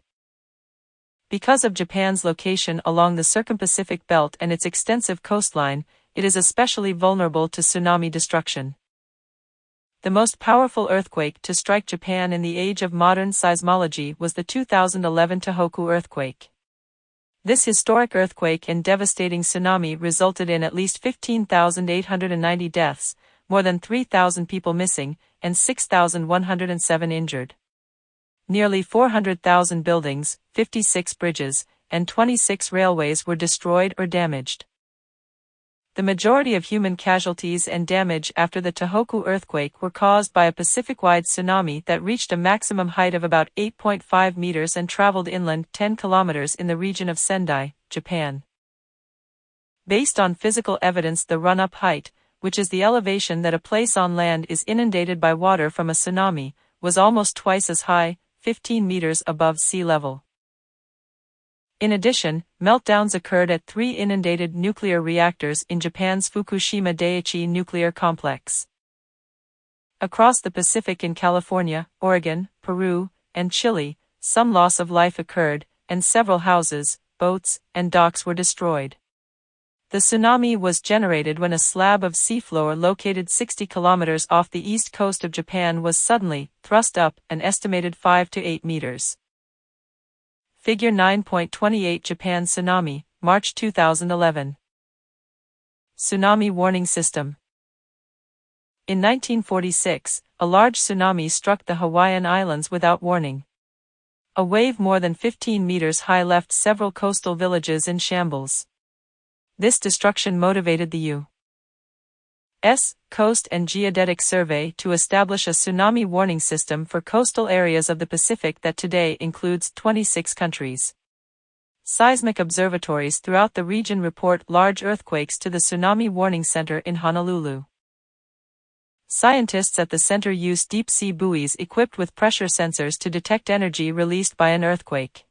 Because of Japan's location along the Circum-Pacific Belt and its extensive coastline, it is especially vulnerable to tsunami destruction. The most powerful earthquake to strike Japan in the age of modern seismology was the 2011 Tohoku earthquake. This historic earthquake and devastating tsunami resulted in at least 15,890 deaths, more than 3,000 people missing, and 6,107 injured. Nearly 400,000 buildings, 56 bridges, and 26 railways were destroyed or damaged. The majority of human casualties and damage after the Tohoku earthquake were caused by a Pacific-wide tsunami that reached a maximum height of about 8.5 meters and traveled inland 10 kilometers in the region of Sendai, Japan. Based on physical evidence, the run-up height, which is the elevation that a place on land is inundated by water from a tsunami, was almost twice as high, 15 meters above sea level. In addition, meltdowns occurred at 3 inundated nuclear reactors in Japan's Fukushima Daiichi nuclear complex. Across the Pacific in California, Oregon, Peru, and Chile, some loss of life occurred, and several houses, boats, and docks were destroyed. The tsunami was generated when a slab of seafloor located 60 kilometers off the east coast of Japan was suddenly thrust up an estimated 5 to 8 meters. Figure 9.28 Japan tsunami, March 2011. Tsunami warning system. In 1946, a large tsunami struck the Hawaiian Islands without warning. A wave more than 15 meters high left several coastal villages in shambles. This destruction motivated the U.S. Coast and Geodetic Survey to establish a tsunami warning system for coastal areas of the Pacific that today includes 26 countries. Seismic observatories throughout the region report large earthquakes to the Tsunami Warning Center in Honolulu. Scientists at the center use deep-sea buoys equipped with pressure sensors to detect energy released by an earthquake.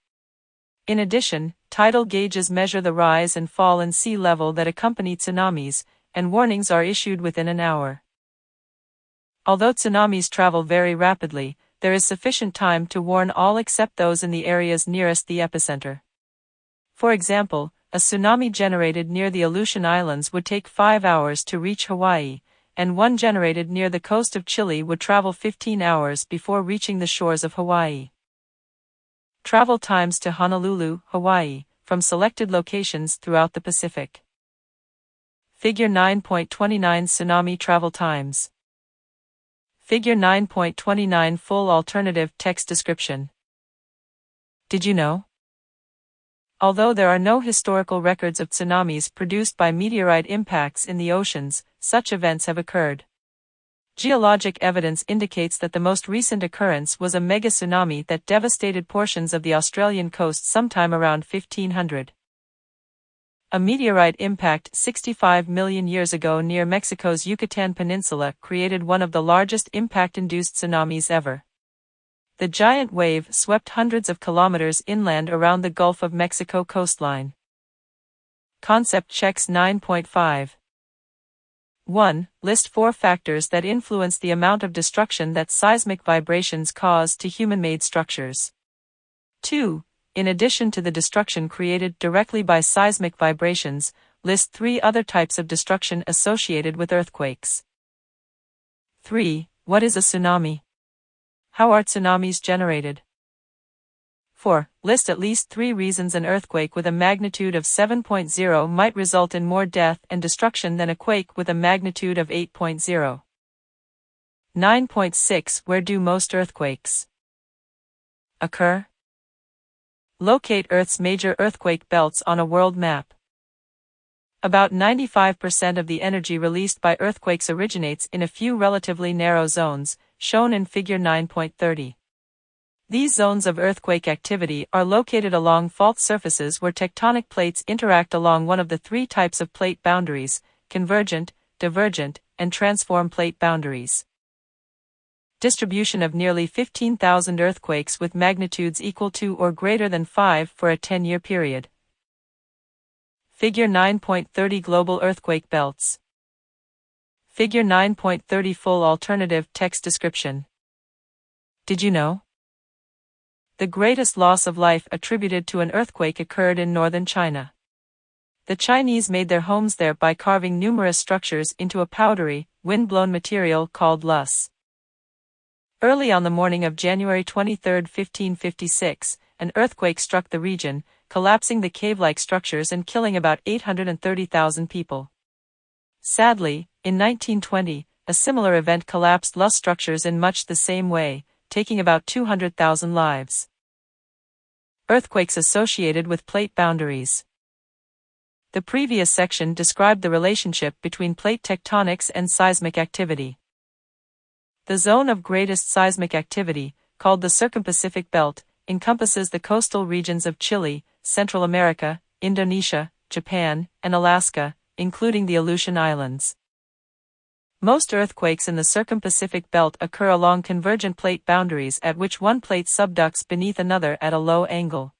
In addition, tidal gauges measure the rise and fall in sea level that accompany tsunamis, and warnings are issued within an hour. Although tsunamis travel very rapidly, there is sufficient time to warn all except those in the areas nearest the epicenter. For example, a tsunami generated near the Aleutian Islands would take 5 hours to reach Hawaii, and one generated near the coast of Chile would travel 15 hours before reaching the shores of Hawaii. Travel times to Honolulu, Hawaii, from selected locations throughout the Pacific. Figure 9.29 Tsunami travel times. Figure 9.29 Full alternative text description. Did you know? Although there are no historical records of tsunamis produced by meteorite impacts in the oceans, such events have occurred. Geologic evidence indicates that the most recent occurrence was a mega tsunami that devastated portions of the Australian coast sometime around 1500. A meteorite impact 65 million years ago near Mexico's Yucatan Peninsula created one of the largest impact-induced tsunamis ever. The giant wave swept hundreds of kilometers inland around the Gulf of Mexico coastline. Concept checks 9.5. 1. List 4 factors that influence the amount of destruction that seismic vibrations cause to human-made structures. 2. In addition to the destruction created directly by seismic vibrations, list 3 other types of destruction associated with earthquakes. 3. What is a tsunami? How are tsunamis generated? 4. List at least 3 reasons an earthquake with a magnitude of 7.0 might result in more death and destruction than a quake with a magnitude of 8.0. 9.6 Where do most earthquakes occur? Locate Earth's major earthquake belts on a world map. About 95% of the energy released by earthquakes originates in a few relatively narrow zones, shown in Figure 9.30. These zones of earthquake activity are located along fault surfaces where tectonic plates interact along one of the 3 types of plate boundaries: convergent, divergent, and transform plate boundaries. Distribution of nearly 15,000 earthquakes with magnitudes equal to or greater than 5 for a 10-year period. Figure 9.30 Global earthquake belts. Figure 9.30 Full alternative text description. Did you know? The greatest loss of life attributed to an earthquake occurred in northern China. The Chinese made their homes there by carving numerous structures into a powdery, wind-blown material called loess. Early on the morning of January 23, 1556, an earthquake struck the region, collapsing the cave-like structures and killing about 830,000 people. Sadly, in 1920, a similar event collapsed loess structures in much the same way, taking about 200,000 lives. Earthquakes associated with plate boundaries. The previous section described the relationship between plate tectonics and seismic activity. The zone of greatest seismic activity, called the Circum-Pacific Belt, encompasses the coastal regions of Chile, Central America, Indonesia, Japan, and Alaska, including the Aleutian Islands. Most earthquakes in the Circum-Pacific Belt occur along convergent plate boundaries at which one plate subducts beneath another at a low angle.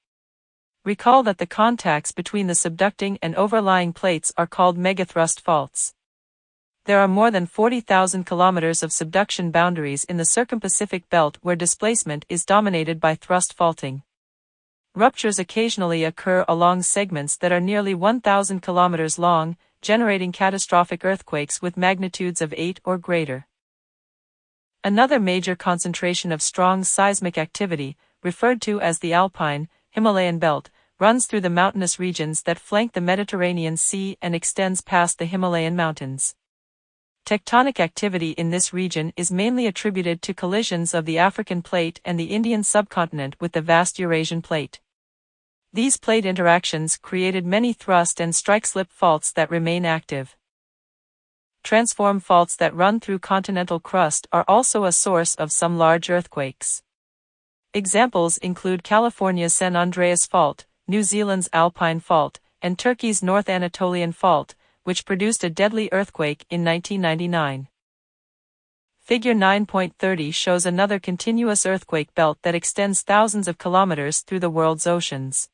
Recall that the contacts between the subducting and overlying plates are called megathrust faults. There are more than 40,000 kilometers of subduction boundaries in the Circum-Pacific Belt where displacement is dominated by thrust faulting. Ruptures occasionally occur along segments that are nearly 1,000 kilometers long, generating catastrophic earthquakes with magnitudes of 8 or greater. Another major concentration of strong seismic activity, referred to as the Alpine, Himalayan Belt, runs through the mountainous regions that flank the Mediterranean Sea and extends past the Himalayan mountains. Tectonic activity in this region is mainly attributed to collisions of the African plate and the Indian subcontinent with the vast Eurasian plate. These plate interactions created many thrust and strike-slip faults that remain active. Transform faults that run through continental crust are also a source of some large earthquakes. Examples include California's San Andreas Fault, New Zealand's Alpine Fault, and Turkey's North Anatolian Fault, which produced a deadly earthquake in 1999. Figure 9.30 shows another continuous earthquake belt that extends thousands of kilometers through the world's oceans.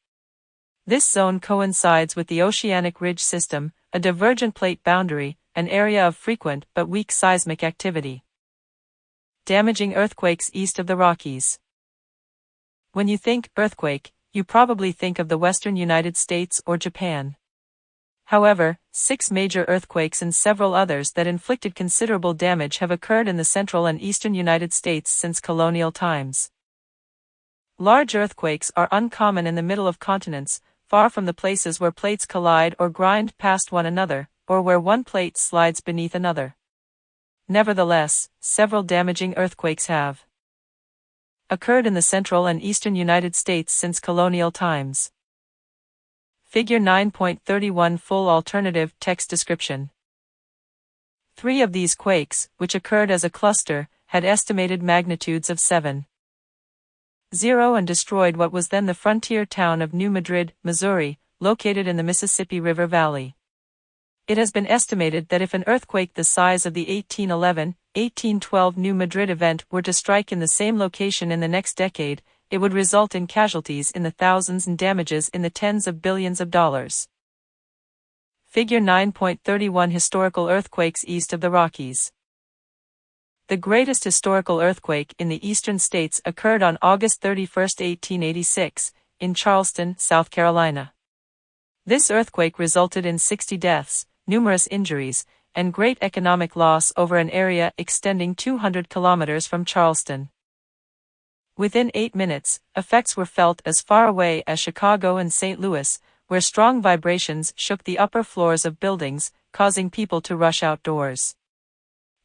This zone coincides with the oceanic ridge system, a divergent plate boundary, an area of frequent but weak seismic activity. Damaging earthquakes east of the Rockies. When you think earthquake, you probably think of the western United States or Japan. However, 6 major earthquakes and several others that inflicted considerable damage have occurred in the central and eastern United States since colonial times. Large earthquakes are uncommon in the middle of continents, far from the places where plates collide or grind past one another, or where one plate slides beneath another. Nevertheless, several damaging earthquakes have occurred in the central and eastern United States since colonial times. Figure 9.31 Full alternative text description. 3 of these quakes, which occurred as a cluster, had estimated magnitudes of 7.0 and destroyed what was then the frontier town of New Madrid, Missouri, located in the Mississippi River Valley. It has been estimated that if an earthquake the size of the 1811-1812 New Madrid event were to strike in the same location in the next decade, it would result in casualties in the thousands and damages in the tens of billions of dollars. Figure 9.31 Historical earthquakes east of the Rockies. The greatest historical earthquake in the eastern states occurred on August 31, 1886, in Charleston, South Carolina. This earthquake resulted in 60 deaths, numerous injuries, and great economic loss over an area extending 200 kilometers from Charleston. Within 8 minutes, effects were felt as far away as Chicago and St. Louis, where strong vibrations shook the upper floors of buildings, causing people to rush outdoors.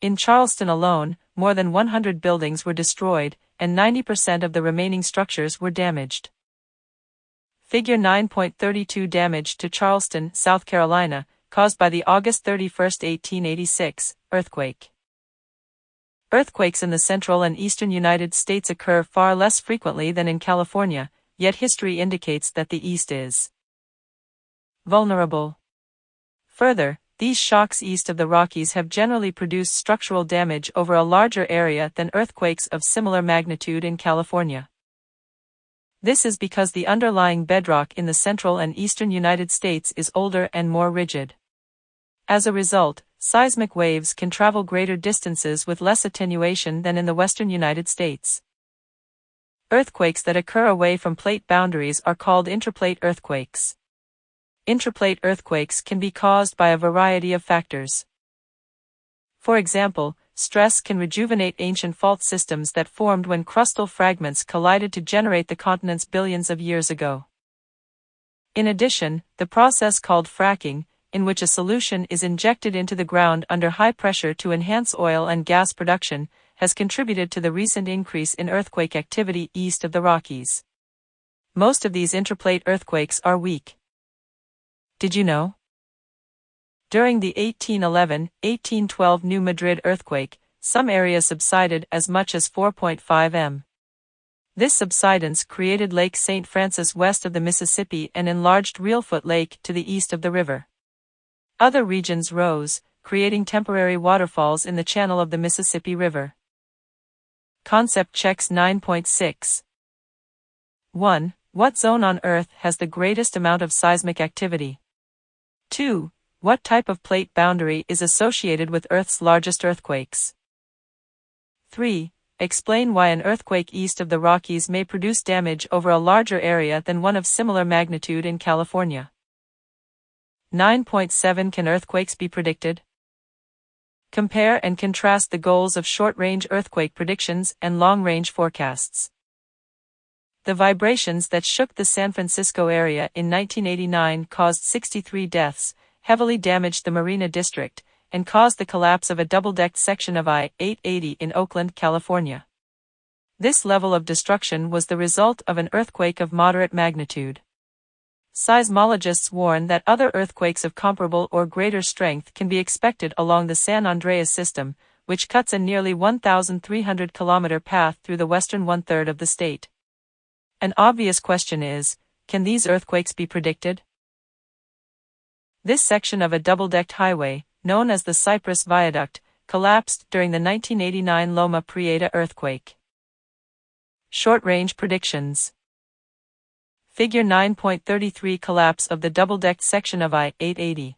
In Charleston alone, more than 100 buildings were destroyed, and 90% of the remaining structures were damaged. Figure 9.32 Damage to Charleston, South Carolina, caused by the August 31, 1886, earthquake. Earthquakes in the central and eastern United States occur far less frequently than in California, yet history indicates that the East is vulnerable. Further, these shocks east of the Rockies have generally produced structural damage over a larger area than earthquakes of similar magnitude in California. This is because the underlying bedrock in the central and eastern United States is older and more rigid. As a result, seismic waves can travel greater distances with less attenuation than in the western United States. Earthquakes that occur away from plate boundaries are called intraplate earthquakes. Intraplate earthquakes can be caused by a variety of factors. For example, stress can rejuvenate ancient fault systems that formed when crustal fragments collided to generate the continents billions of years ago. In addition, the process called fracking, in which a solution is injected into the ground under high pressure to enhance oil and gas production, has contributed to the recent increase in earthquake activity east of the Rockies. Most of these intraplate earthquakes are weak. Did you know? During the 1811-1812 New Madrid earthquake, some areas subsided as much as 4.5 m. This subsidence created Lake St. Francis west of the Mississippi and enlarged Reelfoot Lake to the east of the river. Other regions rose, creating temporary waterfalls in the channel of the Mississippi River. Concept checks 9.6. 1. What zone on Earth has the greatest amount of seismic activity? 2. What type of plate boundary is associated with Earth's largest earthquakes? 3. Explain why an earthquake east of the Rockies may produce damage over a larger area than one of similar magnitude in California. 9.7 Can earthquakes be predicted? Compare and contrast the goals of short-range earthquake predictions and long-range forecasts. The vibrations that shook the San Francisco area in 1989 caused 63 deaths, heavily damaged the Marina District, and caused the collapse of a double-decked section of I-880 in Oakland, California. This level of destruction was the result of an earthquake of moderate magnitude. Seismologists warn that other earthquakes of comparable or greater strength can be expected along the San Andreas system, which cuts a nearly 1,300-kilometer path through the western one-third of the state. An obvious question is, can these earthquakes be predicted? This section of a double-decked highway, known as the Cypress Viaduct, collapsed during the 1989 Loma Prieta earthquake. Short-range predictions. Figure 9.33 Collapse of the double-decked section of I-880.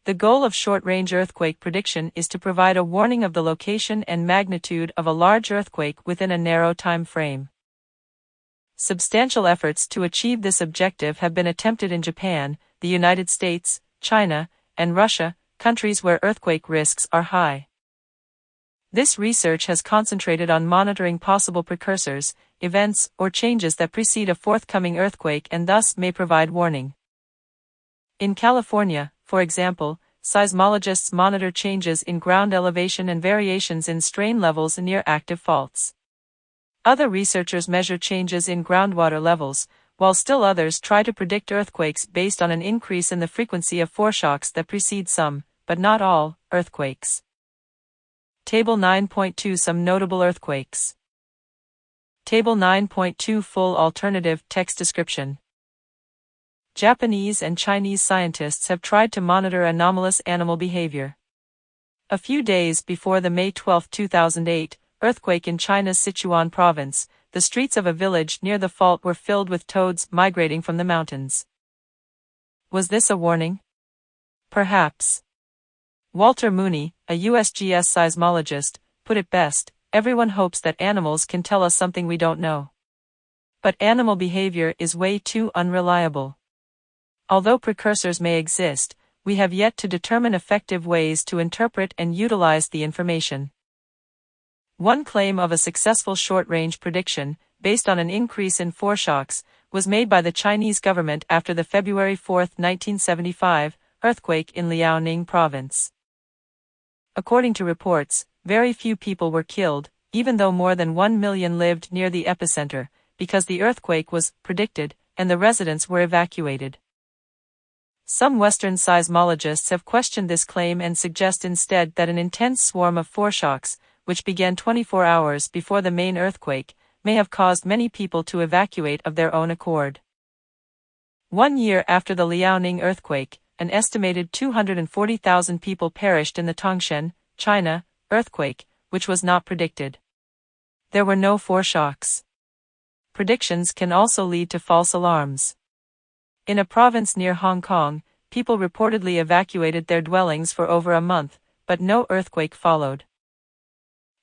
The goal of short-range earthquake prediction is to provide a warning of the location and magnitude of a large earthquake within a narrow time frame. Substantial efforts to achieve this objective have been attempted in Japan, the United States, China, and Russia, countries where earthquake risks are high. This research has concentrated on monitoring possible precursors, events, or changes that precede a forthcoming earthquake and thus may provide warning. In California, for example, seismologists monitor changes in ground elevation and variations in strain levels near active faults. Other researchers measure changes in groundwater levels, while still others try to predict earthquakes based on an increase in the frequency of foreshocks that precede some, but not all, earthquakes. Table 9.2 Some notable earthquakes. Table 9.2 Full alternative text description. Japanese and Chinese scientists have tried to monitor anomalous animal behavior. A few days before the May 12, 2008, earthquake in China's Sichuan province, the streets of a village near the fault were filled with toads migrating from the mountains. Was this a warning? Perhaps. Walter Mooney, a USGS seismologist, put it best: everyone hopes that animals can tell us something we don't know. But animal behavior is way too unreliable. Although precursors may exist, we have yet to determine effective ways to interpret and utilize the information. One claim of a successful short-range prediction, based on an increase in foreshocks, was made by the Chinese government after the February 4, 1975, earthquake in Liaoning province. According to reports, very few people were killed, even though more than 1 million lived near the epicenter, because the earthquake was predicted, and the residents were evacuated. Some Western seismologists have questioned this claim and suggest instead that an intense swarm of foreshocks, which began 24 hours before the main earthquake, may have caused many people to evacuate of their own accord. 1 year after the Liaoning earthquake, an estimated 240,000 people perished in the Tangshan, China, earthquake, which was not predicted. There were no foreshocks. Predictions can also lead to false alarms. In a province near Hong Kong, people reportedly evacuated their dwellings for over a month, but no earthquake followed.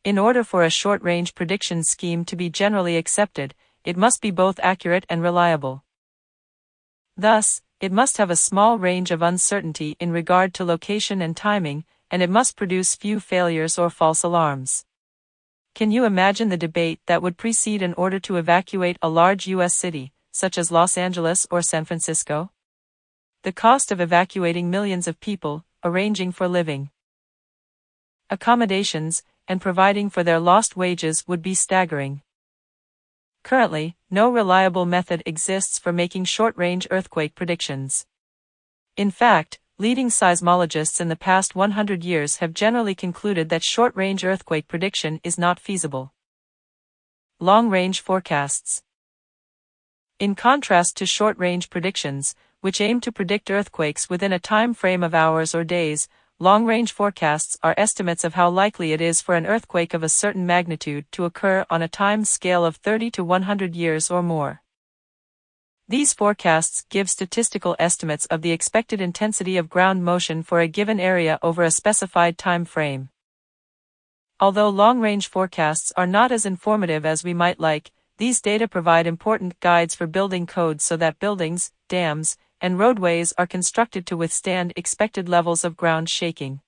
In order for a short-range prediction scheme to be generally accepted, it must be both accurate and reliable. Thus, it must have a small range of uncertainty in regard to location and timing, and it must produce few failures or false alarms. Can you imagine the debate that would precede an order to evacuate a large U.S. city, such as Los Angeles or San Francisco? The cost of evacuating millions of people, arranging for living, accommodations, and providing for their lost wages would be staggering. Currently, no reliable method exists for making short-range earthquake predictions. In fact, leading seismologists in the past 100 years have generally concluded that short-range earthquake prediction is not feasible. Long-range forecasts. In contrast to short-range predictions, which aim to predict earthquakes within a time frame of hours or days, long-range forecasts are estimates of how likely it is for an earthquake of a certain magnitude to occur on a time scale of 30 to 100 years or more. These forecasts give statistical estimates of the expected intensity of ground motion for a given area over a specified time frame. Although long-range forecasts are not as informative as we might like, these data provide important guides for building codes so that buildings, dams, and roadways are constructed to withstand expected levels of ground shaking.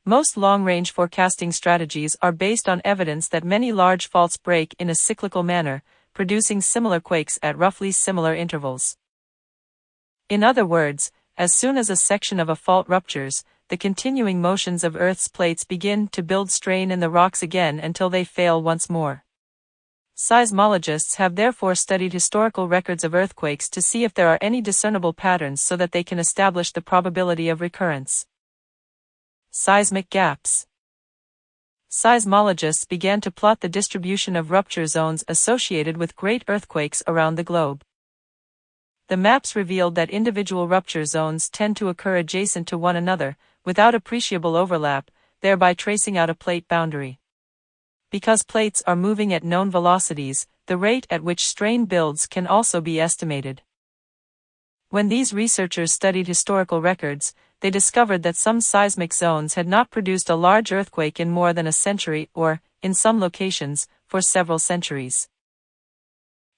Most long-range forecasting strategies are based on evidence that many large faults break in a cyclical manner, producing similar quakes at roughly similar intervals. In other words, as soon as a section of a fault ruptures, the continuing motions of Earth's plates begin to build strain in the rocks again until they fail once more. Seismologists have therefore studied historical records of earthquakes to see if there are any discernible patterns so that they can establish the probability of recurrence. Seismic gaps. Seismologists began to plot the distribution of rupture zones associated with great earthquakes around the globe. The maps revealed that individual rupture zones tend to occur adjacent to one another, without appreciable overlap, thereby tracing out a plate boundary. Because plates are moving at known velocities, the rate at which strain builds can also be estimated. When these researchers studied historical records, they discovered that some seismic zones had not produced a large earthquake in more than a century or, in some locations, for several centuries.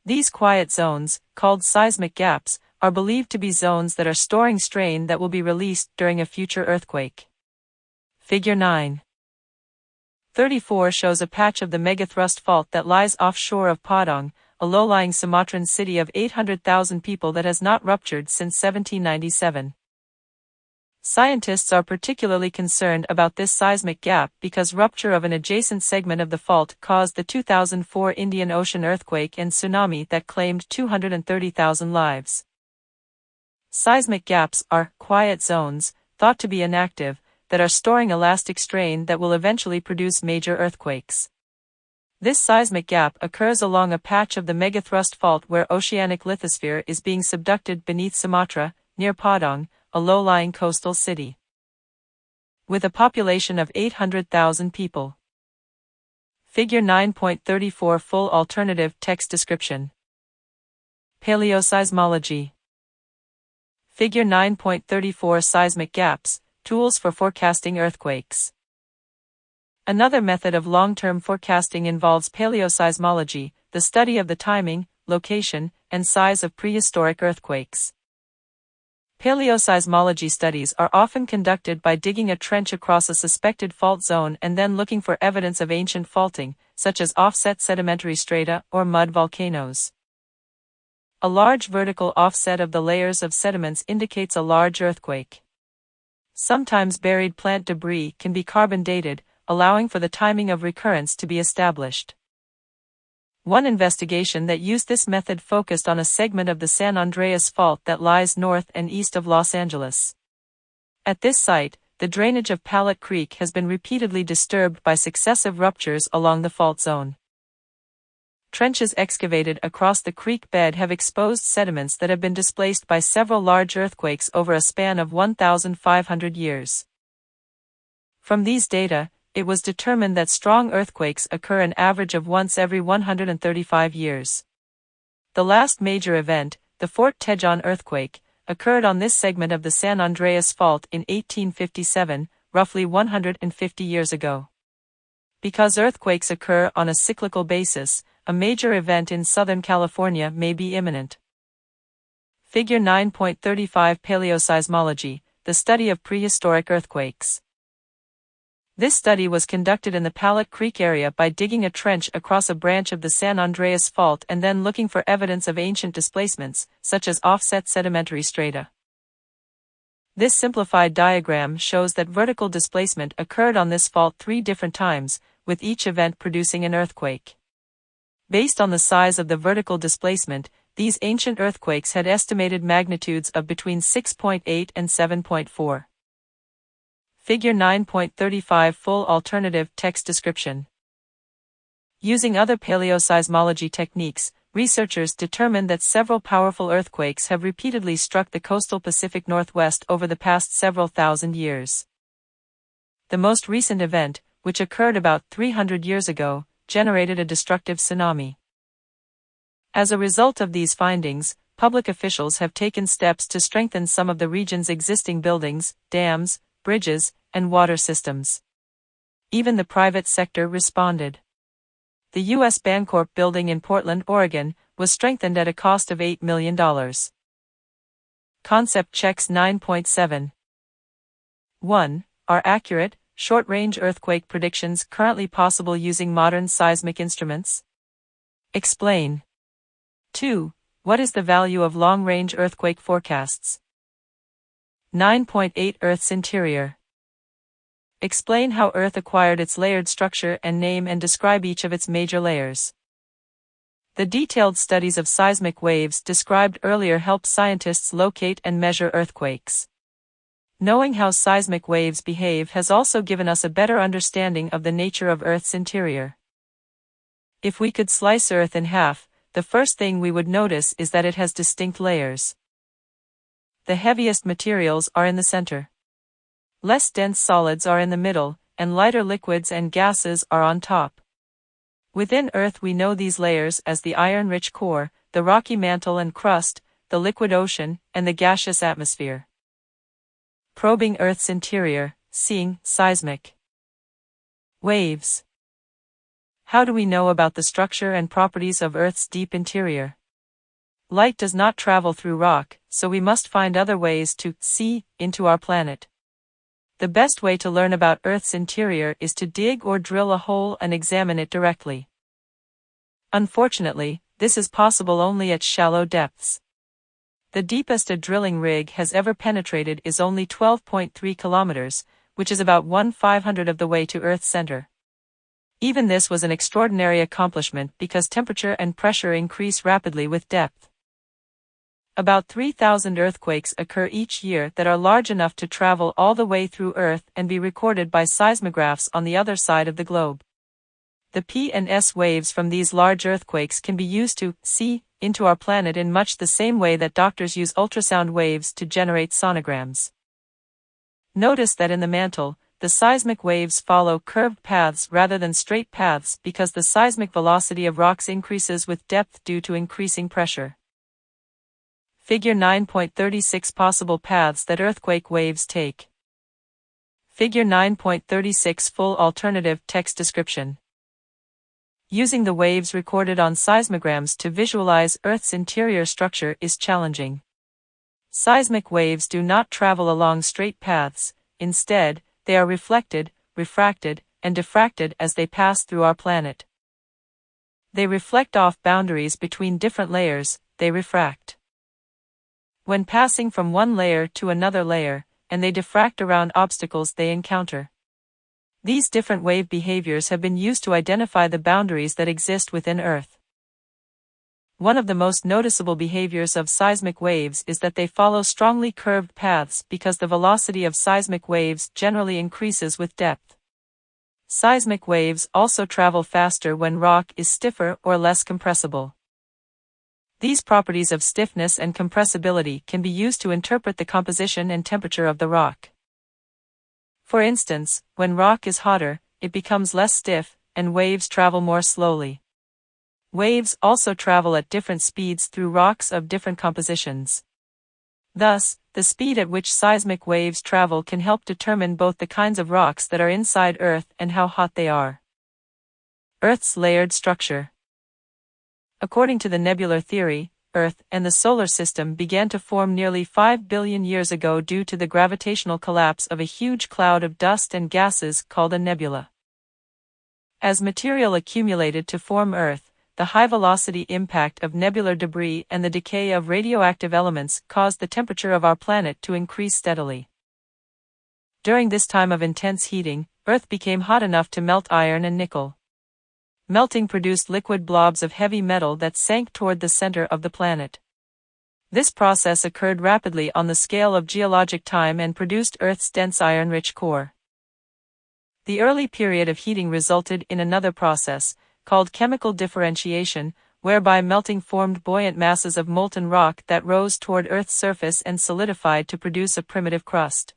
These quiet zones, called seismic gaps, are believed to be zones that are storing strain that will be released during a future earthquake. Figure 9.34 shows a patch of the megathrust fault that lies offshore of Padang, a low-lying Sumatran city of 800,000 people that has not ruptured since 1797. Scientists are particularly concerned about this seismic gap because rupture of an adjacent segment of the fault caused the 2004 Indian Ocean earthquake and tsunami that claimed 230,000 lives. Seismic gaps are quiet zones, thought to be inactive, that are storing elastic strain that will eventually produce major earthquakes. This seismic gap occurs along a patch of the megathrust fault where oceanic lithosphere is being subducted beneath Sumatra, near Padang, a low-lying coastal city. With a population of 800,000 people. Figure 9.34 Full alternative text description. Paleoseismology. Figure 9.34 Seismic gaps, tools for forecasting earthquakes. Another method of long-term forecasting involves paleoseismology, the study of the timing, location, and size of prehistoric earthquakes. Paleoseismology studies are often conducted by digging a trench across a suspected fault zone and then looking for evidence of ancient faulting, such as offset sedimentary strata or mud volcanoes. A large vertical offset of the layers of sediments indicates a large earthquake. Sometimes buried plant debris can be carbon dated, allowing for the timing of recurrence to be established. One investigation that used this method focused on a segment of the San Andreas Fault that lies north and east of Los Angeles. At this site, the drainage of Pallet Creek has been repeatedly disturbed by successive ruptures along the fault zone. Trenches excavated across the creek bed have exposed sediments that have been displaced by several large earthquakes over a span of 1,500 years. From these data, it was determined that strong earthquakes occur an average of once every 135 years. The last major event, the Fort Tejon earthquake, occurred on this segment of the San Andreas Fault in 1857, roughly 150 years ago. Because earthquakes occur on a cyclical basis, a major event in Southern California may be imminent. Figure 9.35 Paleoseismology, the study of prehistoric earthquakes. This study was conducted in the Pallet Creek area by digging a trench across a branch of the San Andreas Fault and then looking for evidence of ancient displacements, such as offset sedimentary strata. This simplified diagram shows that vertical displacement occurred on this fault 3 different times, with each event producing an earthquake. Based on the size of the vertical displacement, these ancient earthquakes had estimated magnitudes of between 6.8 and 7.4. Figure 9.35 Full alternative text description. Using other paleoseismology techniques, researchers determined that several powerful earthquakes have repeatedly struck the coastal Pacific Northwest over the past several thousand years. The most recent event, which occurred about 300 years ago, generated a destructive tsunami. As a result of these findings, public officials have taken steps to strengthen some of the region's existing buildings, dams, bridges, and water systems. Even the private sector responded. The U.S. Bancorp building in Portland, Oregon, was strengthened at a cost of $8 million. Concept checks 9.7. 1. Are accurate, short-range earthquake predictions currently possible using modern seismic instruments? Explain. 2. What is the value of long-range earthquake forecasts? 9.8 Earth's interior. Explain how Earth acquired its layered structure and name and describe each of its major layers. The detailed studies of seismic waves described earlier help scientists locate and measure earthquakes. Knowing how seismic waves behave has also given us a better understanding of the nature of Earth's interior. If we could slice Earth in half, the first thing we would notice is that it has distinct layers. The heaviest materials are in the center. Less dense solids are in the middle, and lighter liquids and gases are on top. Within Earth we know these layers as the iron-rich core, the rocky mantle and crust, the liquid ocean, and the gaseous atmosphere. Probing Earth's interior, seeing seismic waves. How do we know about the structure and properties of Earth's deep interior? Light does not travel through rock, so we must find other ways to see into our planet. The best way to learn about Earth's interior is to dig or drill a hole and examine it directly. Unfortunately, this is possible only at shallow depths. The deepest a drilling rig has ever penetrated is only 12.3 kilometers, which is about 1/500th of the way to Earth's center. Even this was an extraordinary accomplishment because temperature and pressure increase rapidly with depth. About 3,000 earthquakes occur each year that are large enough to travel all the way through Earth and be recorded by seismographs on the other side of the globe. The P and S waves from these large earthquakes can be used to see into our planet in much the same way that doctors use ultrasound waves to generate sonograms. Notice that in the mantle, the seismic waves follow curved paths rather than straight paths because the seismic velocity of rocks increases with depth due to increasing pressure. Figure 9.36 Possible paths that earthquake waves take. Figure 9.36 Full alternative text description. Using the waves recorded on seismograms to visualize Earth's interior structure is challenging. Seismic waves do not travel along straight paths, instead, they are reflected, refracted, and diffracted as they pass through our planet. They reflect off boundaries between different layers, they refract. When passing from one layer to another layer, and they diffract around obstacles they encounter. These different wave behaviors have been used to identify the boundaries that exist within Earth. One of the most noticeable behaviors of seismic waves is that they follow strongly curved paths because the velocity of seismic waves generally increases with depth. Seismic waves also travel faster when rock is stiffer or less compressible. These properties of stiffness and compressibility can be used to interpret the composition and temperature of the rock. For instance, when rock is hotter, it becomes less stiff, and waves travel more slowly. Waves also travel at different speeds through rocks of different compositions. Thus, the speed at which seismic waves travel can help determine both the kinds of rocks that are inside Earth and how hot they are. Earth's layered structure. According to the nebular theory, Earth and the solar system began to form nearly 5 billion years ago due to the gravitational collapse of a huge cloud of dust and gases called a nebula. As material accumulated to form Earth, the high-velocity impact of nebular debris and the decay of radioactive elements caused the temperature of our planet to increase steadily. During this time of intense heating, Earth became hot enough to melt iron and nickel. Melting produced liquid blobs of heavy metal that sank toward the center of the planet. This process occurred rapidly on the scale of geologic time and produced Earth's dense iron-rich core. The early period of heating resulted in another process, called chemical differentiation, whereby melting formed buoyant masses of molten rock that rose toward Earth's surface and solidified to produce a primitive crust.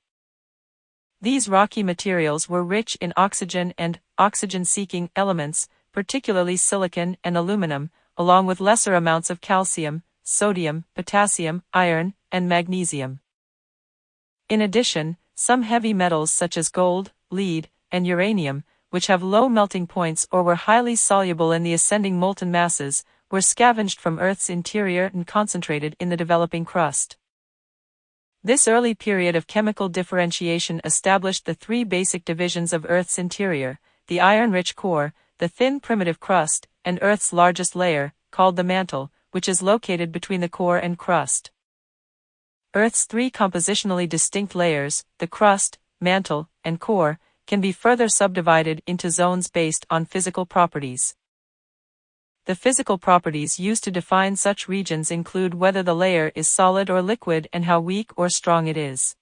These rocky materials were rich in oxygen and oxygen-seeking elements, particularly silicon and aluminum, along with lesser amounts of calcium, sodium, potassium, iron, and magnesium. In addition, some heavy metals such as gold, lead, and uranium, which have low melting points or were highly soluble in the ascending molten masses, were scavenged from Earth's interior and concentrated in the developing crust. This early period of chemical differentiation established the three basic divisions of Earth's interior: the iron-rich core, the thin primitive crust, and Earth's largest layer, called the mantle, which is located between the core and crust. Earth's three compositionally distinct layers, the crust, mantle, and core, can be further subdivided into zones based on physical properties. The physical properties used to define such regions include whether the layer is solid or liquid and how weak or strong it is.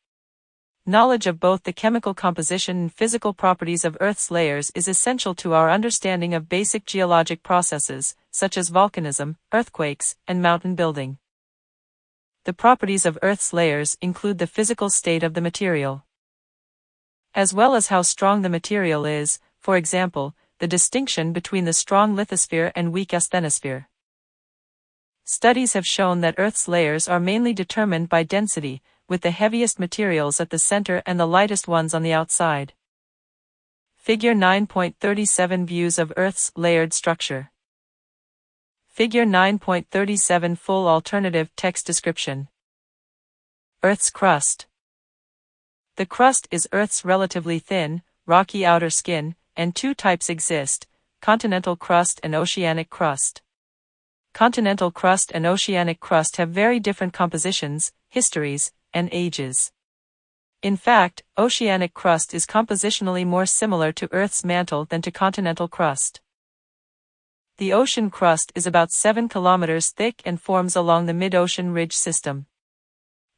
Knowledge of both the chemical composition and physical properties of Earth's layers is essential to our understanding of basic geologic processes, such as volcanism, earthquakes, and mountain building. The properties of Earth's layers include the physical state of the material. as well as how strong the material is, for example, the distinction between the strong lithosphere and weak asthenosphere. Studies have shown that Earth's layers are mainly determined by density, with the heaviest materials at the center and the lightest ones on the outside. Figure 9.37 Views of Earth's layered structure. Figure 9.37 Full alternative text description. Earth's crust. The crust is Earth's relatively thin, rocky outer skin, and two types exist: continental crust and oceanic crust. Continental crust and oceanic crust have very different compositions, histories, and ages. In fact, oceanic crust is compositionally more similar to Earth's mantle than to continental crust. The ocean crust is about 7 kilometers thick and forms along the mid-ocean ridge system.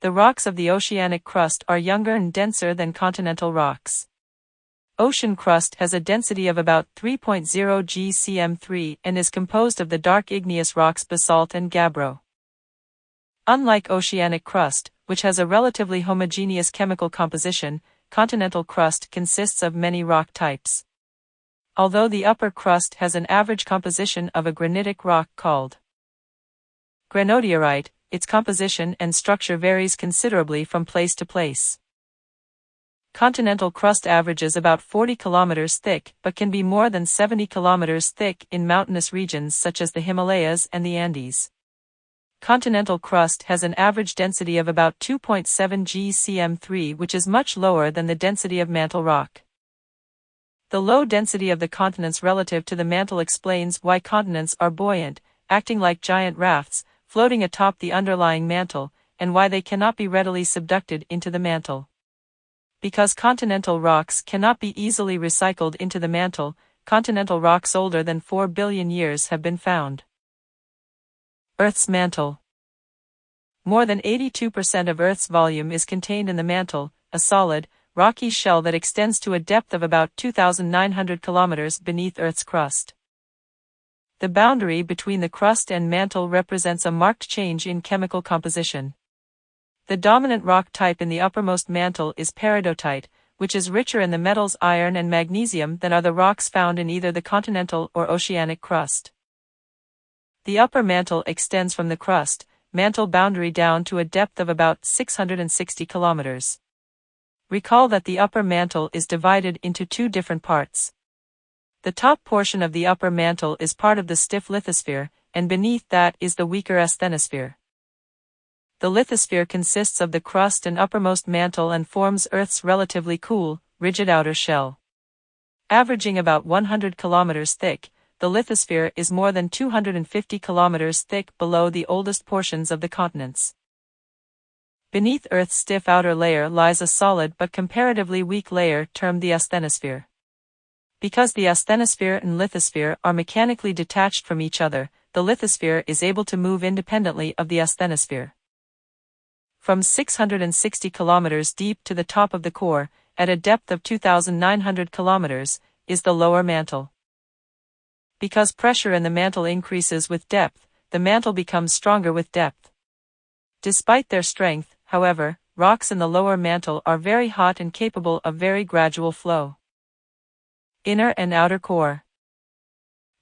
The rocks of the oceanic crust are younger and denser than continental rocks. Ocean crust has a density of about 3.0 gcm3 and is composed of the dark igneous rocks basalt and gabbro. Unlike oceanic crust, which has a relatively homogeneous chemical composition, continental crust consists of many rock types. Although the upper crust has an average composition of a granitic rock called granodiorite, its composition and structure varies considerably from place to place. Continental crust averages about 40 kilometers thick but can be more than 70 kilometers thick in mountainous regions such as the Himalayas and the Andes. Continental crust has an average density of about 2.7 gcm3, which is much lower than the density of mantle rock. The low density of the continents relative to the mantle explains why continents are buoyant, acting like giant rafts, floating atop the underlying mantle, and why they cannot be readily subducted into the mantle. Because continental rocks cannot be easily recycled into the mantle, continental rocks older than 4 billion years have been found. Earth's mantle. More than 82% of Earth's volume is contained in the mantle, a solid, rocky shell that extends to a depth of about 2,900 kilometers beneath Earth's crust. The boundary between the crust and mantle represents a marked change in chemical composition. The dominant rock type in the uppermost mantle is peridotite, which is richer in the metals iron and magnesium than are the rocks found in either the continental or oceanic crust. The upper mantle extends from the crust mantle boundary down to a depth of about 660 kilometers. Recall that the upper mantle is divided into two different parts. The top portion of the upper mantle is part of the stiff lithosphere, and beneath that is the weaker asthenosphere. The lithosphere consists of the crust and uppermost mantle and forms Earth's relatively cool, rigid outer shell. Averaging about 100 kilometers thick, the lithosphere is more than 250 kilometers thick below the oldest portions of the continents. Beneath Earth's stiff outer layer lies a solid but comparatively weak layer termed the asthenosphere. Because the asthenosphere and lithosphere are mechanically detached from each other, the lithosphere is able to move independently of the asthenosphere. From 660 kilometers deep to the top of the core, at a depth of 2,900 kilometers, is the lower mantle. Because pressure in the mantle increases with depth, the mantle becomes stronger with depth. Despite their strength, however, rocks in the lower mantle are very hot and capable of very gradual flow. Inner and outer core.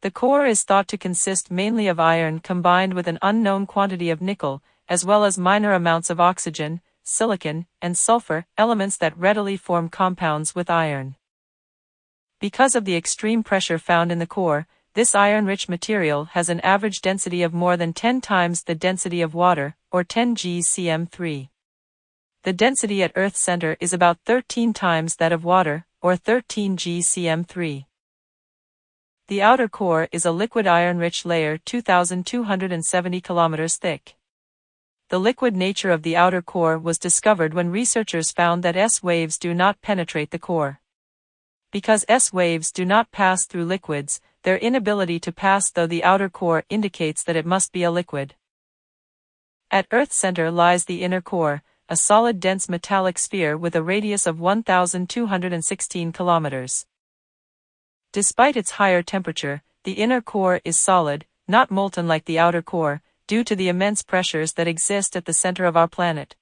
The core is thought to consist mainly of iron combined with an unknown quantity of nickel, as well as minor amounts of oxygen, silicon, and sulfur, elements that readily form compounds with iron. Because of the extreme pressure found in the core, this iron-rich material has an average density of more than 10 times the density of water, or 10 gcm3. The density at Earth's center is about 13 times that of water, or 13 gcm3. The outer core is a liquid iron-rich layer 2,270 kilometers thick. The liquid nature of the outer core was discovered when researchers found that S-waves do not penetrate the core. Because S-waves do not pass through liquids, their inability to pass through the outer core indicates that it must be a liquid. At Earth's center lies the inner core, a solid dense metallic sphere with a radius of 1,216 kilometers. Despite its higher temperature, the inner core is solid, not molten like the outer core, due to the immense pressures that exist at the center of our planet.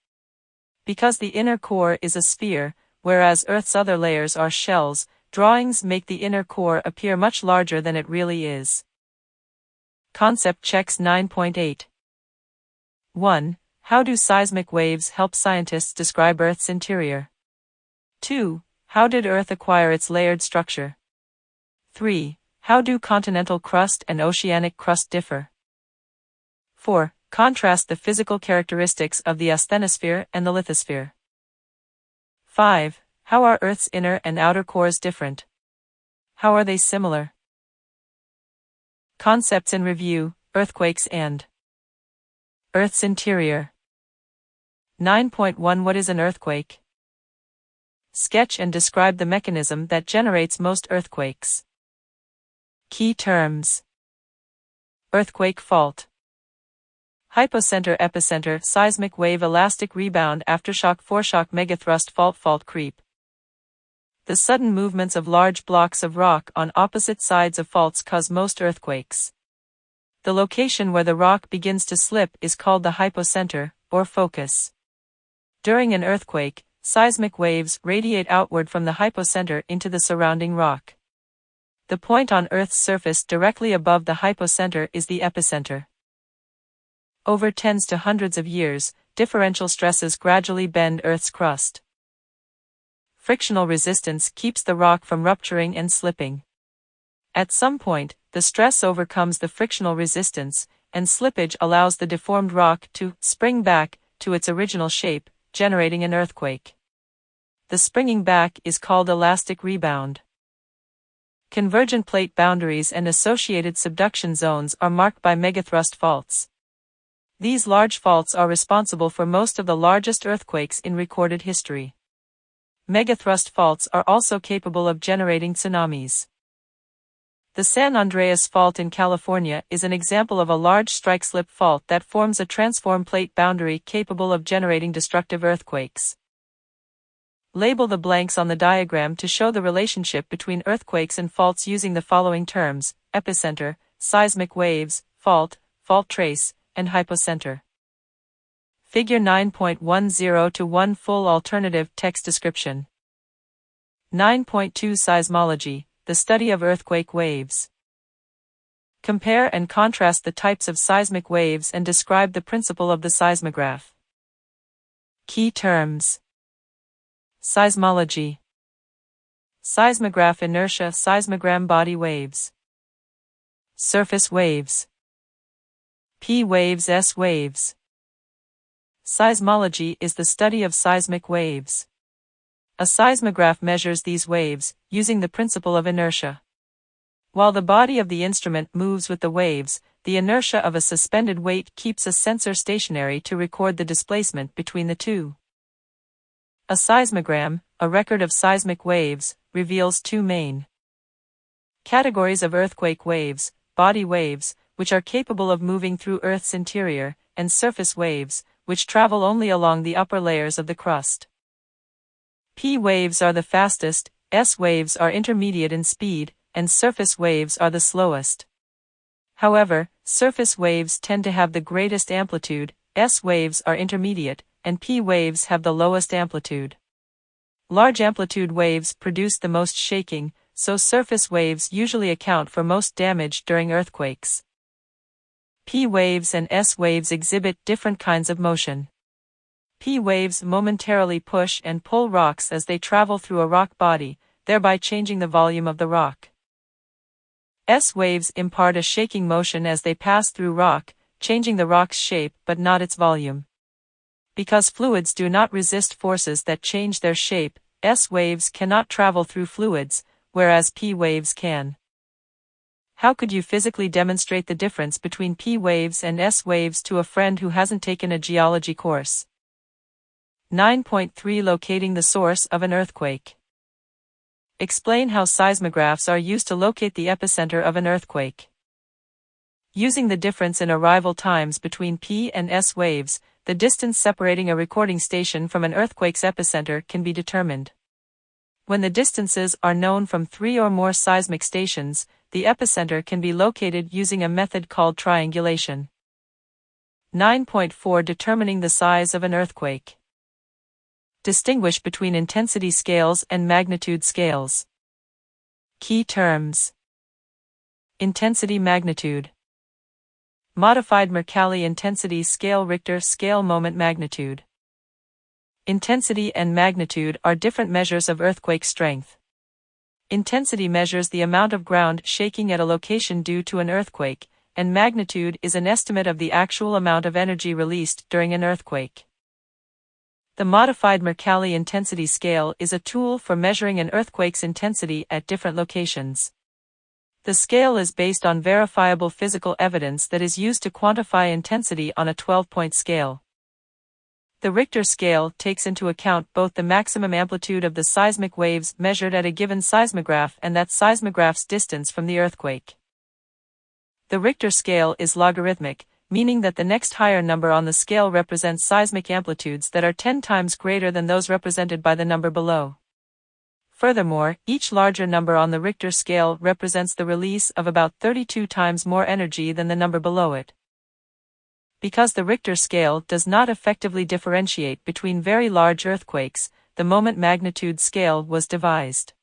Because the inner core is a sphere, whereas Earth's other layers are shells. Drawings make the inner core appear much larger than it really is. Concept checks 9.8. 1. How do seismic waves help scientists describe Earth's interior? 2. How did Earth acquire its layered structure? 3. How do continental crust and oceanic crust differ? 4. Contrast the physical characteristics of the asthenosphere and the lithosphere. 5. How are Earth's inner and outer cores different? How are they similar? Concepts in review: earthquakes and Earth's interior. 9.1 What is an earthquake? Sketch and describe the mechanism that generates most earthquakes. Key terms: earthquake fault, hypocenter, epicenter, seismic wave, elastic rebound, aftershock, foreshock, megathrust, fault creep. The sudden movements of large blocks of rock on opposite sides of faults cause most earthquakes. The location where the rock begins to slip is called the hypocenter, or focus. During an earthquake, seismic waves radiate outward from the hypocenter into the surrounding rock. The point on Earth's surface directly above the hypocenter is the epicenter. Over tens to hundreds of years, differential stresses gradually bend Earth's crust. Frictional resistance keeps the rock from rupturing and slipping. At some point, the stress overcomes the frictional resistance, and slippage allows the deformed rock to spring back to its original shape, generating an earthquake. The springing back is called elastic rebound. Convergent plate boundaries and associated subduction zones are marked by megathrust faults. These large faults are responsible for most of the largest earthquakes in recorded history. Megathrust faults are also capable of generating tsunamis. The San Andreas Fault in California is an example of a large strike-slip fault that forms a transform plate boundary capable of generating destructive earthquakes. Label the blanks on the diagram to show the relationship between earthquakes and faults using the following terms: epicenter, seismic waves, fault trace, and hypocenter. Figure 9.10 to 1 Full alternative text description. 9.2 Seismology, the study of earthquake waves. Compare and contrast the types of seismic waves and describe the principle of the seismograph. Key terms: seismology, seismograph, inertia, seismogram, body waves, surface waves, P waves, S waves. Seismology is the study of seismic waves. A seismograph measures these waves, using the principle of inertia. While the body of the instrument moves with the waves, the inertia of a suspended weight keeps a sensor stationary to record the displacement between the two. A seismogram, a record of seismic waves, reveals two main categories of earthquake waves: body waves, which are capable of moving through Earth's interior, and surface waves, which travel only along the upper layers of the crust. P waves are the fastest, S waves are intermediate in speed, and surface waves are the slowest. However, surface waves tend to have the greatest amplitude, S waves are intermediate, and P waves have the lowest amplitude. Large amplitude waves produce the most shaking, so surface waves usually account for most damage during earthquakes. P waves and S waves exhibit different kinds of motion. P waves momentarily push and pull rocks as they travel through a rock body, thereby changing the volume of the rock. S waves impart a shaking motion as they pass through rock, changing the rock's shape but not its volume. Because fluids do not resist forces that change their shape, S waves cannot travel through fluids, whereas P waves can. How could you physically demonstrate the difference between P waves and S waves to a friend who hasn't taken a geology course? 9.3 Locating the source of an earthquake. Explain how seismographs are used to locate the epicenter of an earthquake. Using the difference in arrival times between P and S waves, the distance separating a recording station from an earthquake's epicenter can be determined. When the distances are known from 3 or more seismic stations, the epicenter can be located using a method called triangulation. 9.4 Determining the size of an earthquake. Distinguish between intensity scales and magnitude scales. Key terms. Intensity magnitude. Modified Mercalli intensity scale Richter scale moment magnitude. Intensity and magnitude are different measures of earthquake strength. Intensity measures the amount of ground shaking at a location due to an earthquake, and magnitude is an estimate of the actual amount of energy released during an earthquake. The modified Mercalli intensity scale is a tool for measuring an earthquake's intensity at different locations. The scale is based on verifiable physical evidence that is used to quantify intensity on a 12-point scale. The Richter scale takes into account both the maximum amplitude of the seismic waves measured at a given seismograph and that seismograph's distance from the earthquake. The Richter scale is logarithmic, meaning that the next higher number on the scale represents seismic amplitudes that are 10 times greater than those represented by the number below. Furthermore, each larger number on the Richter scale represents the release of about 32 times more energy than the number below it. Because the Richter scale does not effectively differentiate between very large earthquakes, the moment magnitude scale was devised.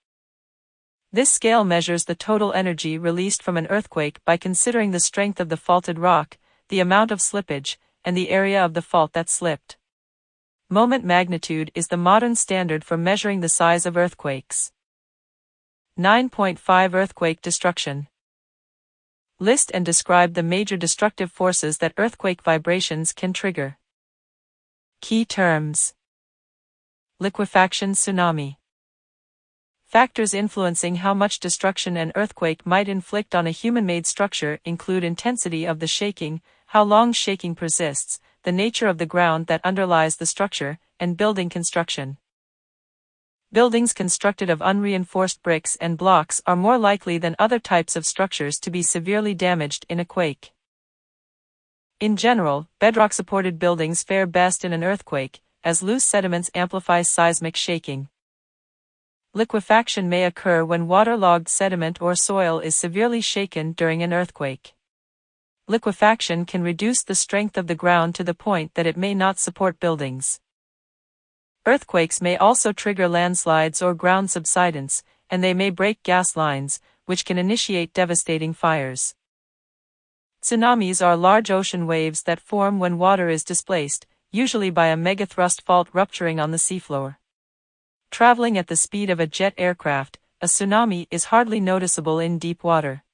This scale measures the total energy released from an earthquake by considering the strength of the faulted rock, the amount of slippage, and the area of the fault that slipped. Moment magnitude is the modern standard for measuring the size of earthquakes. 9.5 Earthquake destruction. List and describe the major destructive forces that earthquake vibrations can trigger. Key terms. Liquefaction tsunami. Factors influencing how much destruction an earthquake might inflict on a human-made structure include intensity of the shaking, how long shaking persists, the nature of the ground that underlies the structure, and building construction. Buildings constructed of unreinforced bricks and blocks are more likely than other types of structures to be severely damaged in a quake. In general, bedrock-supported buildings fare best in an earthquake, as loose sediments amplify seismic shaking. Liquefaction may occur when waterlogged sediment or soil is severely shaken during an earthquake. Liquefaction can reduce the strength of the ground to the point that it may not support buildings. Earthquakes may also trigger landslides or ground subsidence, and they may break gas lines, which can initiate devastating fires. Tsunamis are large ocean waves that form when water is displaced, usually by a megathrust fault rupturing on the seafloor. Traveling at the speed of a jet aircraft, a tsunami is hardly noticeable in deep water.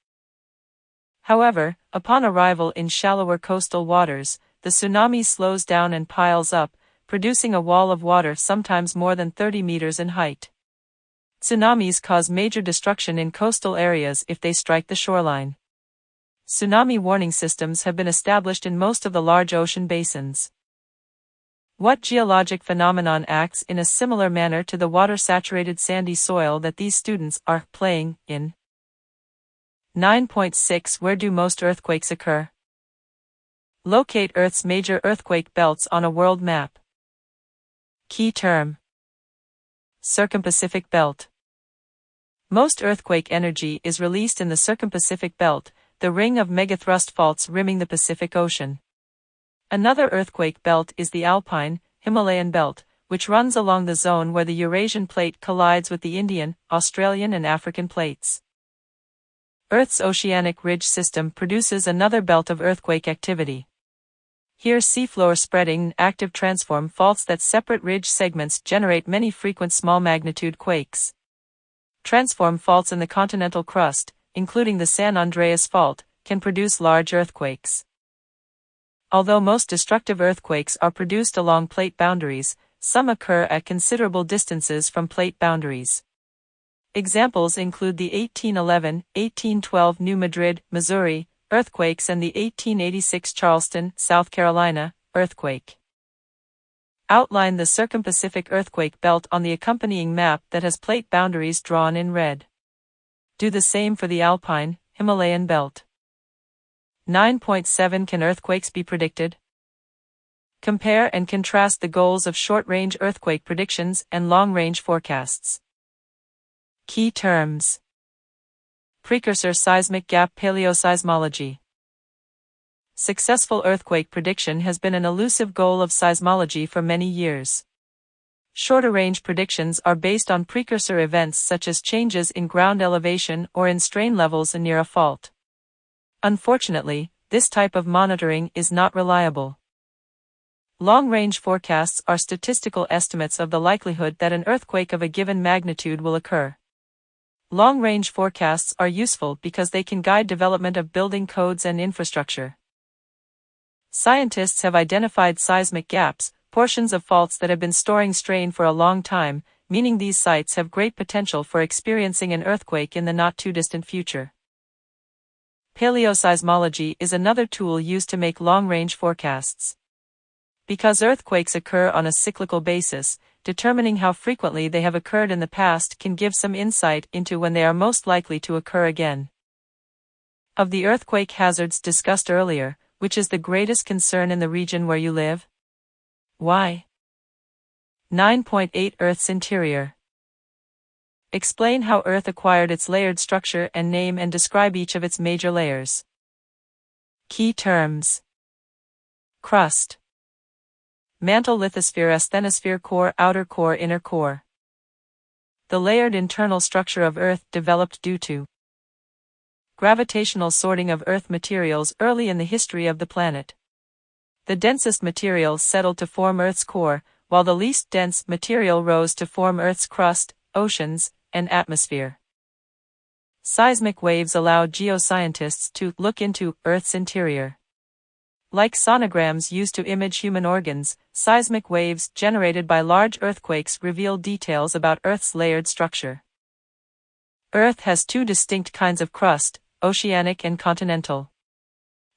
However, upon arrival in shallower coastal waters, the tsunami slows down and piles up, producing a wall of water sometimes more than 30 meters in height. Tsunamis cause major destruction in coastal areas if they strike the shoreline. Tsunami warning systems have been established in most of the large ocean basins. What geologic phenomenon acts in a similar manner to the water-saturated sandy soil that these students are playing in? 9.6 Where do most earthquakes occur? Locate Earth's major earthquake belts on a world map. Key term. Circumpacific belt. Most earthquake energy is released in the Circumpacific belt, the ring of megathrust faults rimming the Pacific Ocean. Another earthquake belt is the Alpine, Himalayan belt, which runs along the zone where the Eurasian plate collides with the Indian, Australian and African plates. Earth's oceanic ridge system produces another belt of earthquake activity. Here seafloor spreading active transform faults that separate ridge segments generate many frequent small magnitude quakes. Transform faults in the continental crust, including the San Andreas Fault, can produce large earthquakes. Although most destructive earthquakes are produced along plate boundaries, some occur at considerable distances from plate boundaries. Examples include the 1811-1812 New Madrid, Missouri, earthquakes and the 1886 Charleston, South Carolina, earthquake. Outline the Circumpacific earthquake belt on the accompanying map that has plate boundaries drawn in red. Do the same for the Alpine, Himalayan belt. 9.7 Can earthquakes be predicted? Compare and contrast the goals of short-range earthquake predictions and long-range forecasts. Key terms. Precursor seismic gap paleoseismology. Successful earthquake prediction has been an elusive goal of seismology for many years. Shorter-range predictions are based on precursor events such as changes in ground elevation or in strain levels near a fault. Unfortunately, this type of monitoring is not reliable. Long-range forecasts are statistical estimates of the likelihood that an earthquake of a given magnitude will occur. Long-range forecasts are useful because they can guide development of building codes and infrastructure. Scientists have identified seismic gaps, portions of faults that have been storing strain for a long time, meaning these sites have great potential for experiencing an earthquake in the not-too-distant future. Paleoseismology is another tool used to make long-range forecasts. Because earthquakes occur on a cyclical basis, determining how frequently they have occurred in the past can give some insight into when they are most likely to occur again. Of the earthquake hazards discussed earlier, which is the greatest concern in the region where you live? Why? 9.8 Earth's interior. Explain how Earth acquired its layered structure and name and describe each of its major layers. Key terms. Crust. Mantle, lithosphere, asthenosphere, core, outer core, inner core. The layered internal structure of Earth developed due to gravitational sorting of Earth materials early in the history of the planet. The densest material settled to form Earth's core, while the least dense material rose to form Earth's crust, oceans, and atmosphere. Seismic waves allowed geoscientists to look into Earth's interior. Like sonograms used to image human organs, seismic waves generated by large earthquakes reveal details about Earth's layered structure. Earth has two distinct kinds of crust, oceanic and continental.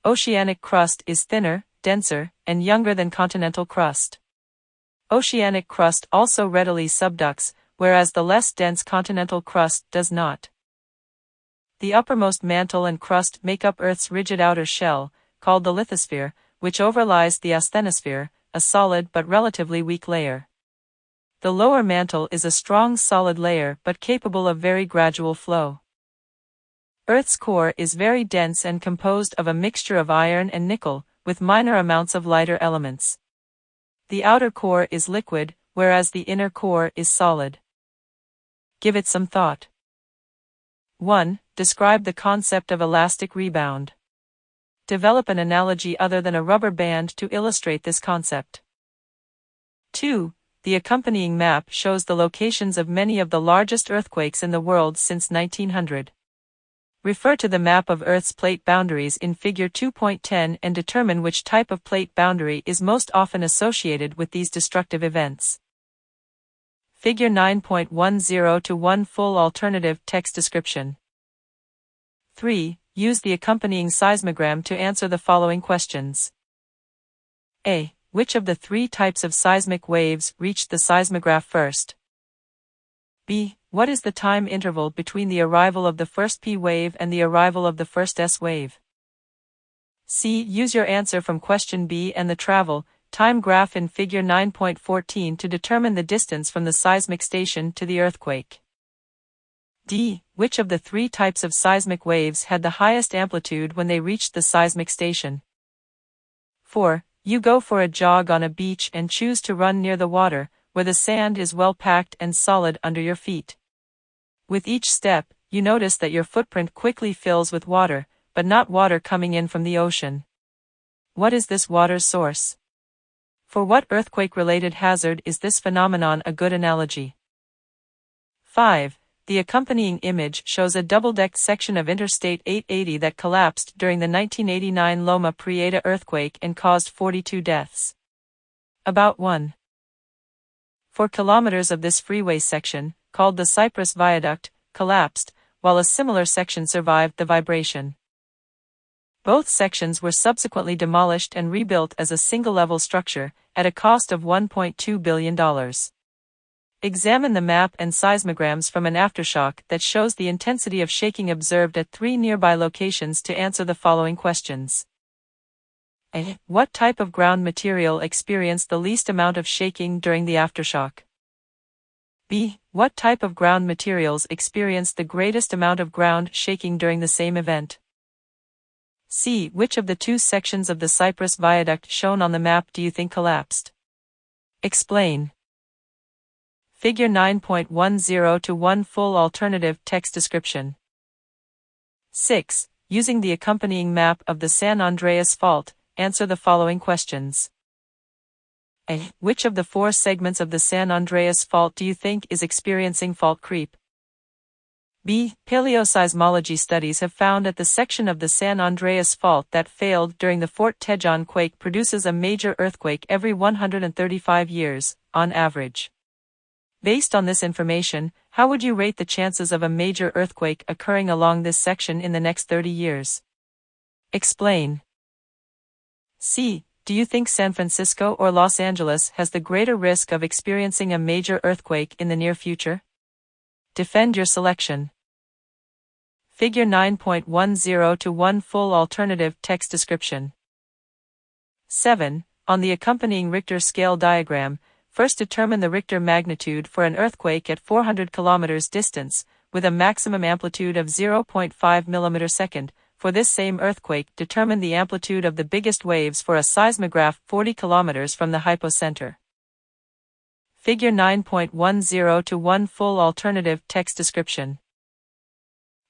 Oceanic crust is thinner, denser, and younger than continental crust. Oceanic crust also readily subducts, whereas the less dense continental crust does not. The uppermost mantle and crust make up Earth's rigid outer shell, called the lithosphere, which overlies the asthenosphere, a solid but relatively weak layer. The lower mantle is a strong solid layer but capable of very gradual flow. Earth's core is very dense and composed of a mixture of iron and nickel, with minor amounts of lighter elements. The outer core is liquid, whereas the inner core is solid. Give it some thought. 1. Describe the concept of elastic rebound. Develop an analogy other than a rubber band to illustrate this concept. 2. The accompanying map shows the locations of many of the largest earthquakes in the world since 1900. Refer to the map of Earth's plate boundaries in Figure 2.10 and determine which type of plate boundary is most often associated with these destructive events. Figure 9.10 to 1 Full alternative text description. 3. Use the accompanying seismogram to answer the following questions. A. Which of the three types of seismic waves reached the seismograph first? B. What is the time interval between the arrival of the first P wave and the arrival of the first S wave? C. Use your answer from question B and the travel time graph in Figure 9.14 to determine the distance from the seismic station to the earthquake. D. Which of the three types of seismic waves had the highest amplitude when they reached the seismic station? 4. You go for a jog on a beach and choose to run near the water, where the sand is well packed and solid under your feet. With each step, you notice that your footprint quickly fills with water, but not water coming in from the ocean. What is this water's source? For what earthquake-related hazard is this phenomenon a good analogy? 5. The accompanying image shows a double-decked section of Interstate 880 that collapsed during the 1989 Loma Prieta earthquake and caused 42 deaths. About 1. 4 kilometers of this freeway section, called the Cypress Viaduct, collapsed, while a similar section survived the vibration. Both sections were subsequently demolished and rebuilt as a single-level structure, at a cost of $1.2 billion. Examine the map and seismograms from an aftershock that shows the intensity of shaking observed at 3 nearby locations to answer the following questions. A. What type of ground material experienced the least amount of shaking during the aftershock? B. What type of ground materials experienced the greatest amount of ground shaking during the same event? C. Which of the 2 sections of the Cypress Viaduct shown on the map do you think collapsed? Explain. Figure 9.10 to 1 full alternative text description. 6. Using the accompanying map of the San Andreas Fault, answer the following questions. A. Which of the 4 segments of the San Andreas Fault do you think is experiencing fault creep? B. Paleoseismology studies have found that the section of the San Andreas Fault that failed during the Fort Tejon quake produces a major earthquake every 135 years, on average. Based on this information, how would you rate the chances of a major earthquake occurring along this section in the next 30 years? Explain. C. Do you think San Francisco or Los Angeles has the greater risk of experiencing a major earthquake in the near future? Defend your selection. Figure 9.10 to 1 full alternative text description. 7. On the accompanying Richter scale diagram, first determine the Richter magnitude for an earthquake at 400 km distance, with a maximum amplitude of 0.5 mm/second. For this same earthquake, determine the amplitude of the biggest waves for a seismograph 40 km from the hypocenter. Figure 9.10 to 1 full alternative text description.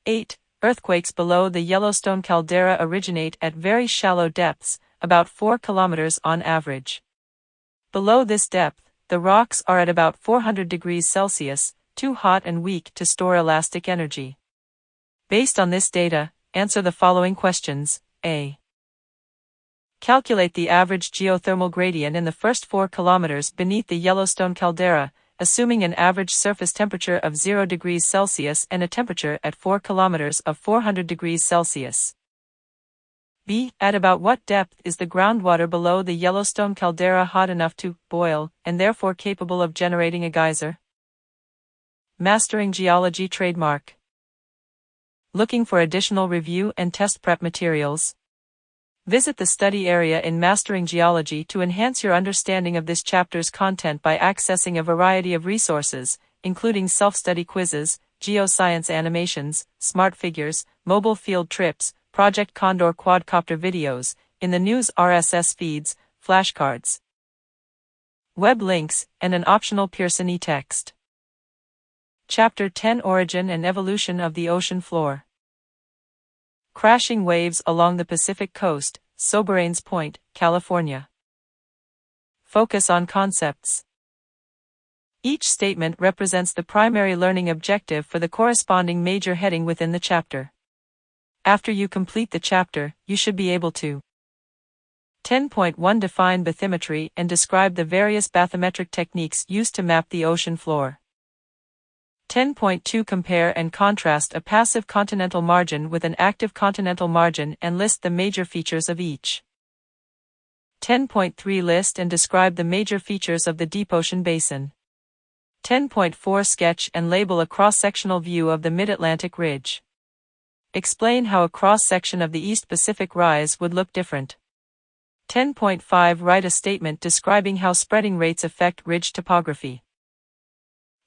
8. Earthquakes below the Yellowstone caldera originate at very shallow depths, about 4 km on average. Below this depth, the rocks are at about 400 degrees Celsius, too hot and weak to store elastic energy. Based on this data, answer the following questions. A. Calculate the average geothermal gradient in the first 4 km beneath the Yellowstone caldera, assuming an average surface temperature of 0 degrees Celsius and a temperature at 4 km of 400 degrees Celsius. B. At about what depth is the groundwater below the Yellowstone caldera hot enough to boil, and therefore capable of generating a geyser? Mastering Geology trademark. Looking for additional review and test prep materials? Visit the study area in Mastering Geology to enhance your understanding of this chapter's content by accessing a variety of resources, including self-study quizzes, geoscience animations, smart figures, mobile field trips, Project Condor quadcopter videos, in the news RSS feeds, flashcards, web links, and an optional Pearson e-text. Chapter 10 Origin and Evolution of the Ocean Floor. Crashing waves along the Pacific coast, Soberaine's Point, California. Focus on concepts. Each statement represents the primary learning objective for the corresponding major heading within the chapter. After you complete the chapter, you should be able to 10.1 Define bathymetry and describe the various bathymetric techniques used to map the ocean floor. 10.2 Compare and contrast a passive continental margin with an active continental margin and list the major features of each. 10.3 List and describe the major features of the deep ocean basin. 10.4 Sketch and label a cross-sectional view of the Mid-Atlantic Ridge. Explain how a cross-section of the East Pacific Rise would look different. 10.5 Write a statement describing how spreading rates affect ridge topography.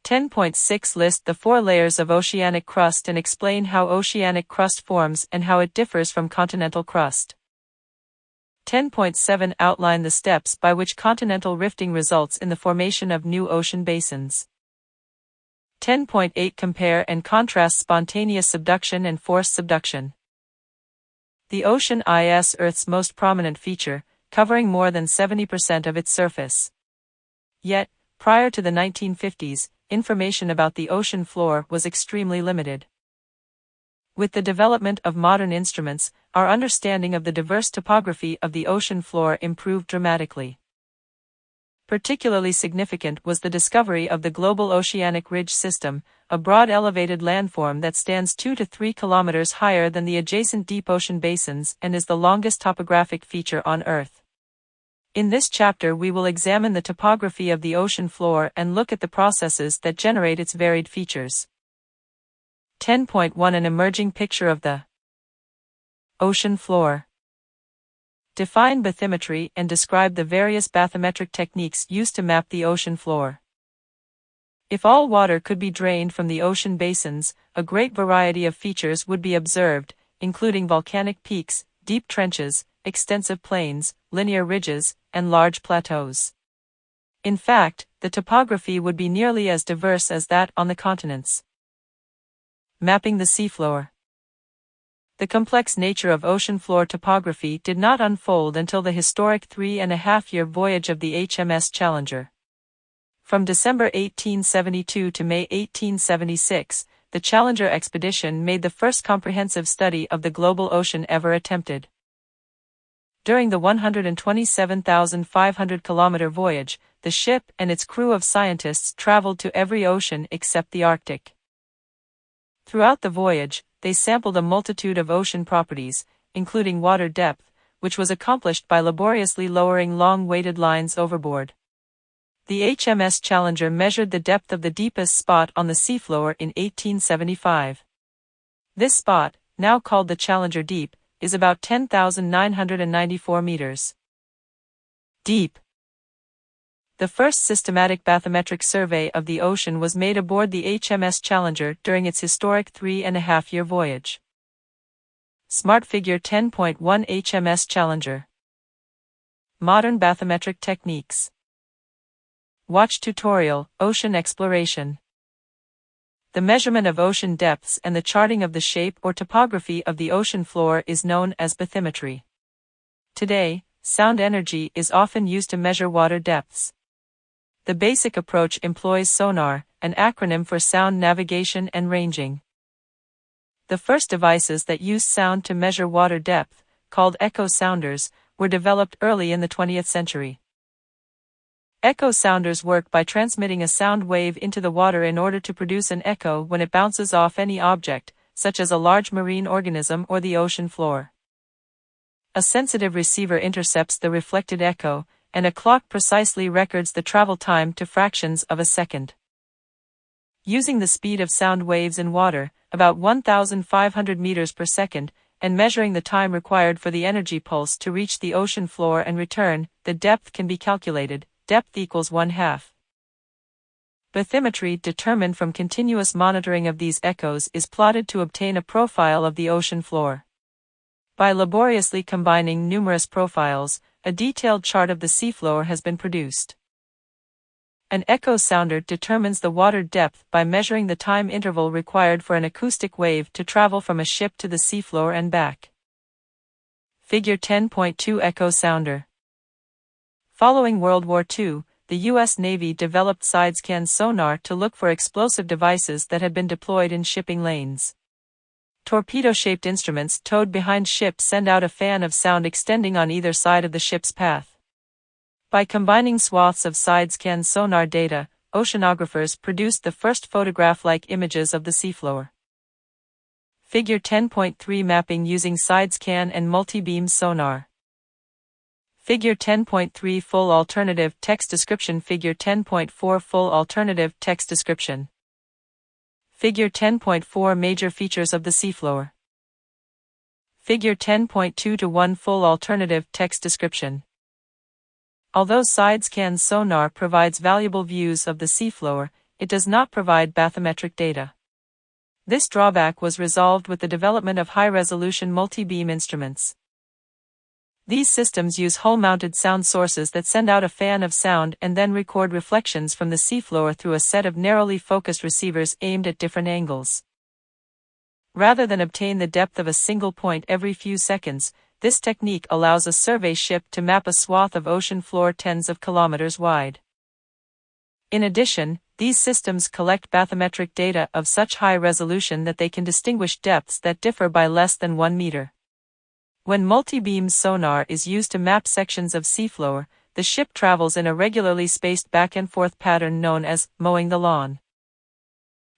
10.6 List the 4 layers of oceanic crust and explain how oceanic crust forms and how it differs from continental crust. 10.7 Outline the steps by which continental rifting results in the formation of new ocean basins. 10.8 Compare and contrast spontaneous subduction and forced subduction. The ocean is Earth's most prominent feature, covering more than 70% of its surface. Yet, prior to the 1950s, information about the ocean floor was extremely limited. With the development of modern instruments, our understanding of the diverse topography of the ocean floor improved dramatically. Particularly significant was the discovery of the global oceanic ridge system, a broad elevated landform that stands 2 to 3 kilometers higher than the adjacent deep ocean basins and is the longest topographic feature on Earth. In this chapter we will examine the topography of the ocean floor and look at the processes that generate its varied features. 10.1 An emerging picture of the ocean floor. Define bathymetry and describe the various bathymetric techniques used to map the ocean floor. If all water could be drained from the ocean basins, a great variety of features would be observed, including volcanic peaks, deep trenches, extensive plains, linear ridges, and large plateaus. In fact, the topography would be nearly as diverse as that on the continents. Mapping the seafloor. The complex nature of ocean floor topography did not unfold until the historic 3.5-year voyage of the HMS Challenger. From December 1872 to May 1876, the Challenger expedition made the first comprehensive study of the global ocean ever attempted. During the 127,500-kilometer voyage, the ship and its crew of scientists traveled to every ocean except the Arctic. Throughout the voyage, they sampled a multitude of ocean properties, including water depth, which was accomplished by laboriously lowering long-weighted lines overboard. The HMS Challenger measured the depth of the deepest spot on the seafloor in 1875. This spot, now called the Challenger Deep, is about 10,994 meters deep. The first systematic bathymetric survey of the ocean was made aboard the HMS Challenger during its historic 3.5-year voyage. Smart Figure 10.1 HMS Challenger. Modern bathymetric techniques. Watch tutorial, Ocean Exploration. The measurement of ocean depths and the charting of the shape or topography of the ocean floor is known as bathymetry. Today, sound energy is often used to measure water depths. The basic approach employs sonar, an acronym for sound navigation and ranging. The first devices that used sound to measure water depth, called echo sounders, were developed early in the 20th century. Echo sounders work by transmitting a sound wave into the water in order to produce an echo when it bounces off any object, such as a large marine organism or the ocean floor. A sensitive receiver intercepts the reflected echo, and a clock precisely records the travel time to fractions of a second. Using the speed of sound waves in water, about 1,500 meters per second, and measuring the time required for the energy pulse to reach the ocean floor and return, the depth can be calculated. Depth equals 1/2. Bathymetry determined from continuous monitoring of these echoes is plotted to obtain a profile of the ocean floor. By laboriously combining numerous profiles, a detailed chart of the seafloor has been produced. An echo sounder determines the water depth by measuring the time interval required for an acoustic wave to travel from a ship to the seafloor and back. Figure 10.2 Echo Sounder. Following World War II, the U.S. Navy developed side-scan sonar to look for explosive devices that had been deployed in shipping lanes. Torpedo-shaped instruments towed behind ships send out a fan of sound extending on either side of the ship's path. By combining swaths of side-scan sonar data, oceanographers produced the first photograph-like images of the seafloor. Figure 10.3 Mapping using side-scan and multi-beam sonar. Figure 10.3 Full Alternative Text Description. Figure 10.4 Full Alternative Text Description. Figure 10.4 Major features of the seafloor. Figure 10.2-1 Full Alternative Text Description. Although side-scan sonar provides valuable views of the seafloor, it does not provide bathymetric data. This drawback was resolved with the development of high-resolution multi-beam instruments. These systems use hull-mounted sound sources that send out a fan of sound and then record reflections from the seafloor through a set of narrowly focused receivers aimed at different angles. Rather than obtain the depth of a single point every few seconds, this technique allows a survey ship to map a swath of ocean floor tens of kilometers wide. In addition, these systems collect bathymetric data of such high resolution that they can distinguish depths that differ by less than 1 meter. When multi-beam sonar is used to map sections of seafloor, the ship travels in a regularly spaced back-and-forth pattern known as mowing the lawn.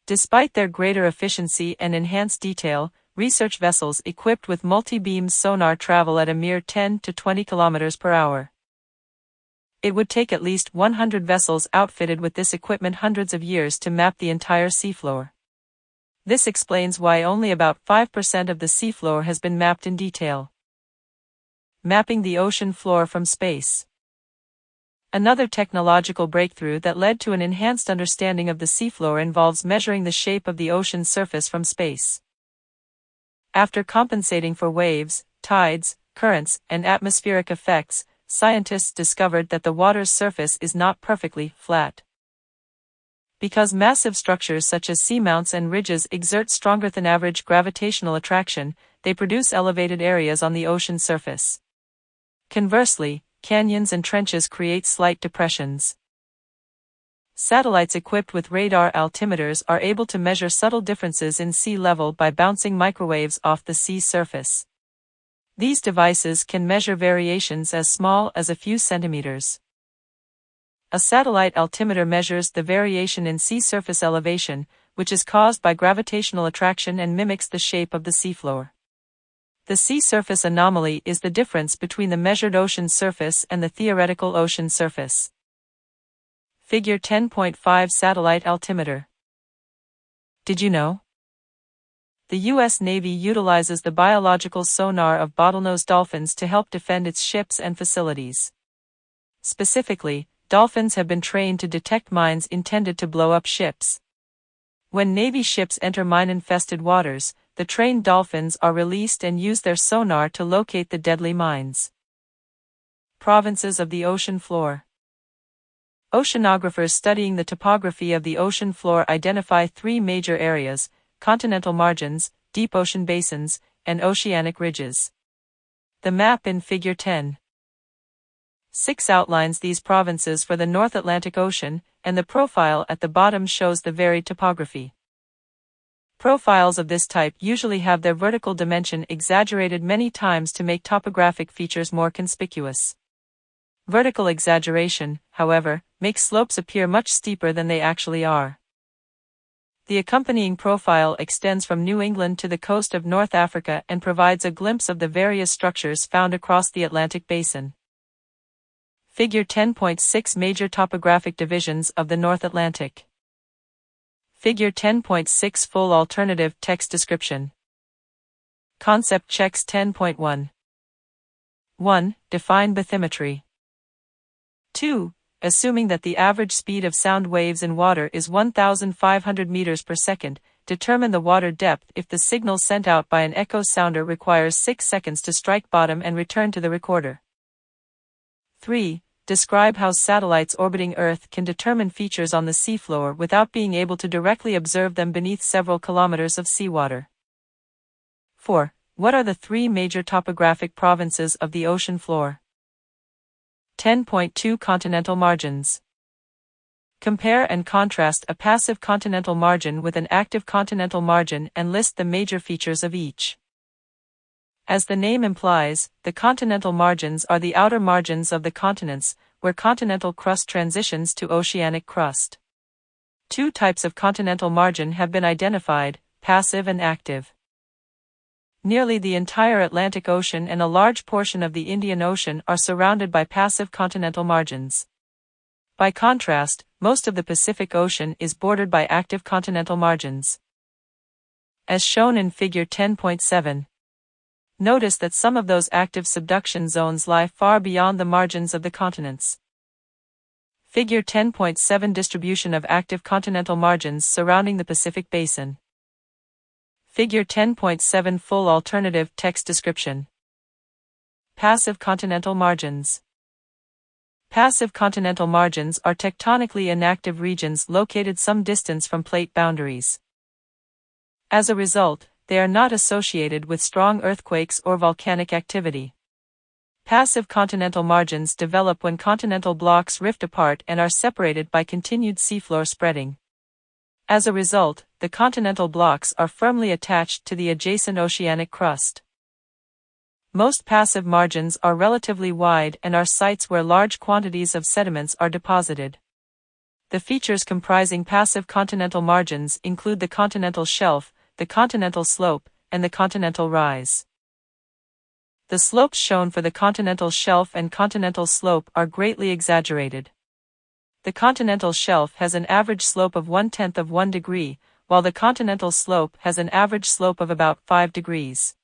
Despite their greater efficiency and enhanced detail, research vessels equipped with multi-beam sonar travel at a mere 10 to 20 kilometers per hour. It would take at least 100 vessels outfitted with this equipment hundreds of years to map the entire seafloor. This explains why only about 5% of the seafloor has been mapped in detail. Mapping the ocean floor from space. Another technological breakthrough that led to an enhanced understanding of the seafloor involves measuring the shape of the ocean surface from space. After compensating for waves, tides, currents, and atmospheric effects, scientists discovered that the water's surface is not perfectly flat. Because massive structures such as seamounts and ridges exert stronger than average gravitational attraction, they produce elevated areas on the ocean surface. Conversely, canyons and trenches create slight depressions. Satellites equipped with radar altimeters are able to measure subtle differences in sea level by bouncing microwaves off the sea surface. These devices can measure variations as small as a few centimeters. A satellite altimeter measures the variation in sea surface elevation, which is caused by gravitational attraction and mimics the shape of the seafloor. The sea surface anomaly is the difference between the measured ocean surface and the theoretical ocean surface. Figure 10.5 Satellite Altimeter. Did you know? The U.S. Navy utilizes the biological sonar of bottlenose dolphins to help defend its ships and facilities. Specifically, dolphins have been trained to detect mines intended to blow up ships. When Navy ships enter mine-infested waters, the trained dolphins are released and use their sonar to locate the deadly mines. Provinces of the ocean floor. Oceanographers studying the topography of the ocean floor identify three major areas: continental margins, deep ocean basins, and oceanic ridges. The map in Figure 10.6 outlines these provinces for the North Atlantic Ocean, and the profile at the bottom shows the varied topography. Profiles of this type usually have their vertical dimension exaggerated many times to make topographic features more conspicuous. Vertical exaggeration, however, makes slopes appear much steeper than they actually are. The accompanying profile extends from New England to the coast of North Africa and provides a glimpse of the various structures found across the Atlantic basin. Figure 10.6 Major topographic divisions of the North Atlantic. Figure 10.6 Full alternative text description. Concept checks 10.1. 1. Define bathymetry. 2. Assuming that the average speed of sound waves in water is 1,500 meters per second, determine the water depth if the signal sent out by an echo sounder requires 6 seconds to strike bottom and return to the recorder. 3. Describe how satellites orbiting Earth can determine features on the seafloor without being able to directly observe them beneath several kilometers of seawater. 4. What are the three major topographic provinces of the ocean floor? 10.2 Continental margins. Compare and contrast a passive continental margin with an active continental margin and list the major features of each. As the name implies, the continental margins are the outer margins of the continents, where continental crust transitions to oceanic crust. Two types of continental margin have been identified: passive and active. Nearly the entire Atlantic Ocean and a large portion of the Indian Ocean are surrounded by passive continental margins. By contrast, most of the Pacific Ocean is bordered by active continental margins. As shown in Figure 10.7. Notice that some of those active subduction zones lie far beyond the margins of the continents. Figure 10.7 Distribution of active continental margins surrounding the Pacific Basin. Figure 10.7 Full alternative text description. Passive continental margins. Passive continental margins are tectonically inactive regions located some distance from plate boundaries. As a result, they are not associated with strong earthquakes or volcanic activity. Passive continental margins develop when continental blocks rift apart and are separated by continued seafloor spreading. As a result, the continental blocks are firmly attached to the adjacent oceanic crust. Most passive margins are relatively wide and are sites where large quantities of sediments are deposited. The features comprising passive continental margins include the continental shelf, the continental slope, and the continental rise. The slopes shown for the continental shelf and continental slope are greatly exaggerated. The continental shelf has an average slope of 1/10 of 1 degree, while the continental slope has an average slope of about 5 degrees.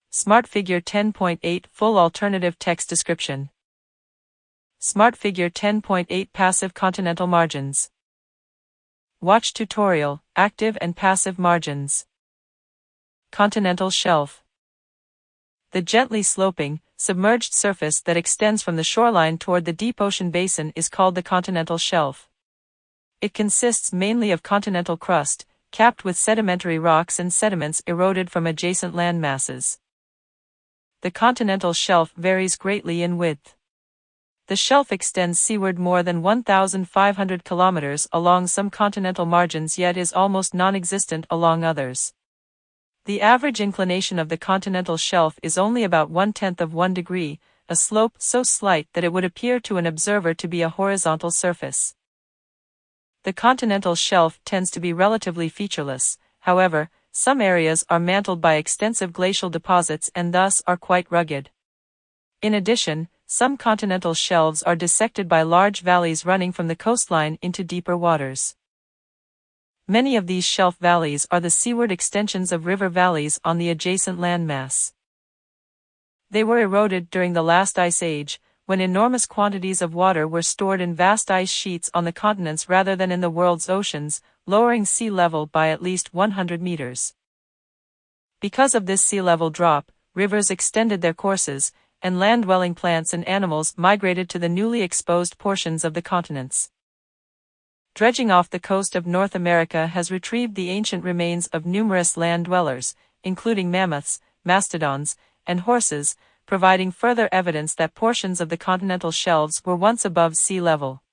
Smart Figure 10.8 Full alternative text description. Smart Figure 10.8 Passive continental margins. Watch tutorial, active and passive margins. Continental shelf. The gently sloping, submerged surface that extends from the shoreline toward the deep ocean basin is called the continental shelf. It consists mainly of continental crust, capped with sedimentary rocks and sediments eroded from adjacent land masses. The continental shelf varies greatly in width. The shelf extends seaward more than 1,500 kilometers along some continental margins, yet is almost non-existent along others. The average inclination of the continental shelf is only about 1/10 of 1 degree, a slope so slight that it would appear to an observer to be a horizontal surface. The continental shelf tends to be relatively featureless. However, some areas are mantled by extensive glacial deposits and thus are quite rugged. In addition, some continental shelves are dissected by large valleys running from the coastline into deeper waters. Many of these shelf valleys are the seaward extensions of river valleys on the adjacent landmass. They were eroded during the last ice age, when enormous quantities of water were stored in vast ice sheets on the continents rather than in the world's oceans, lowering sea level by at least 100 meters. Because of this sea level drop, rivers extended their courses, and land-dwelling plants and animals migrated to the newly exposed portions of the continents. Dredging off the coast of North America has retrieved the ancient remains of numerous land dwellers, including mammoths, mastodons, and horses, providing further evidence that portions of the continental shelves were once above sea level.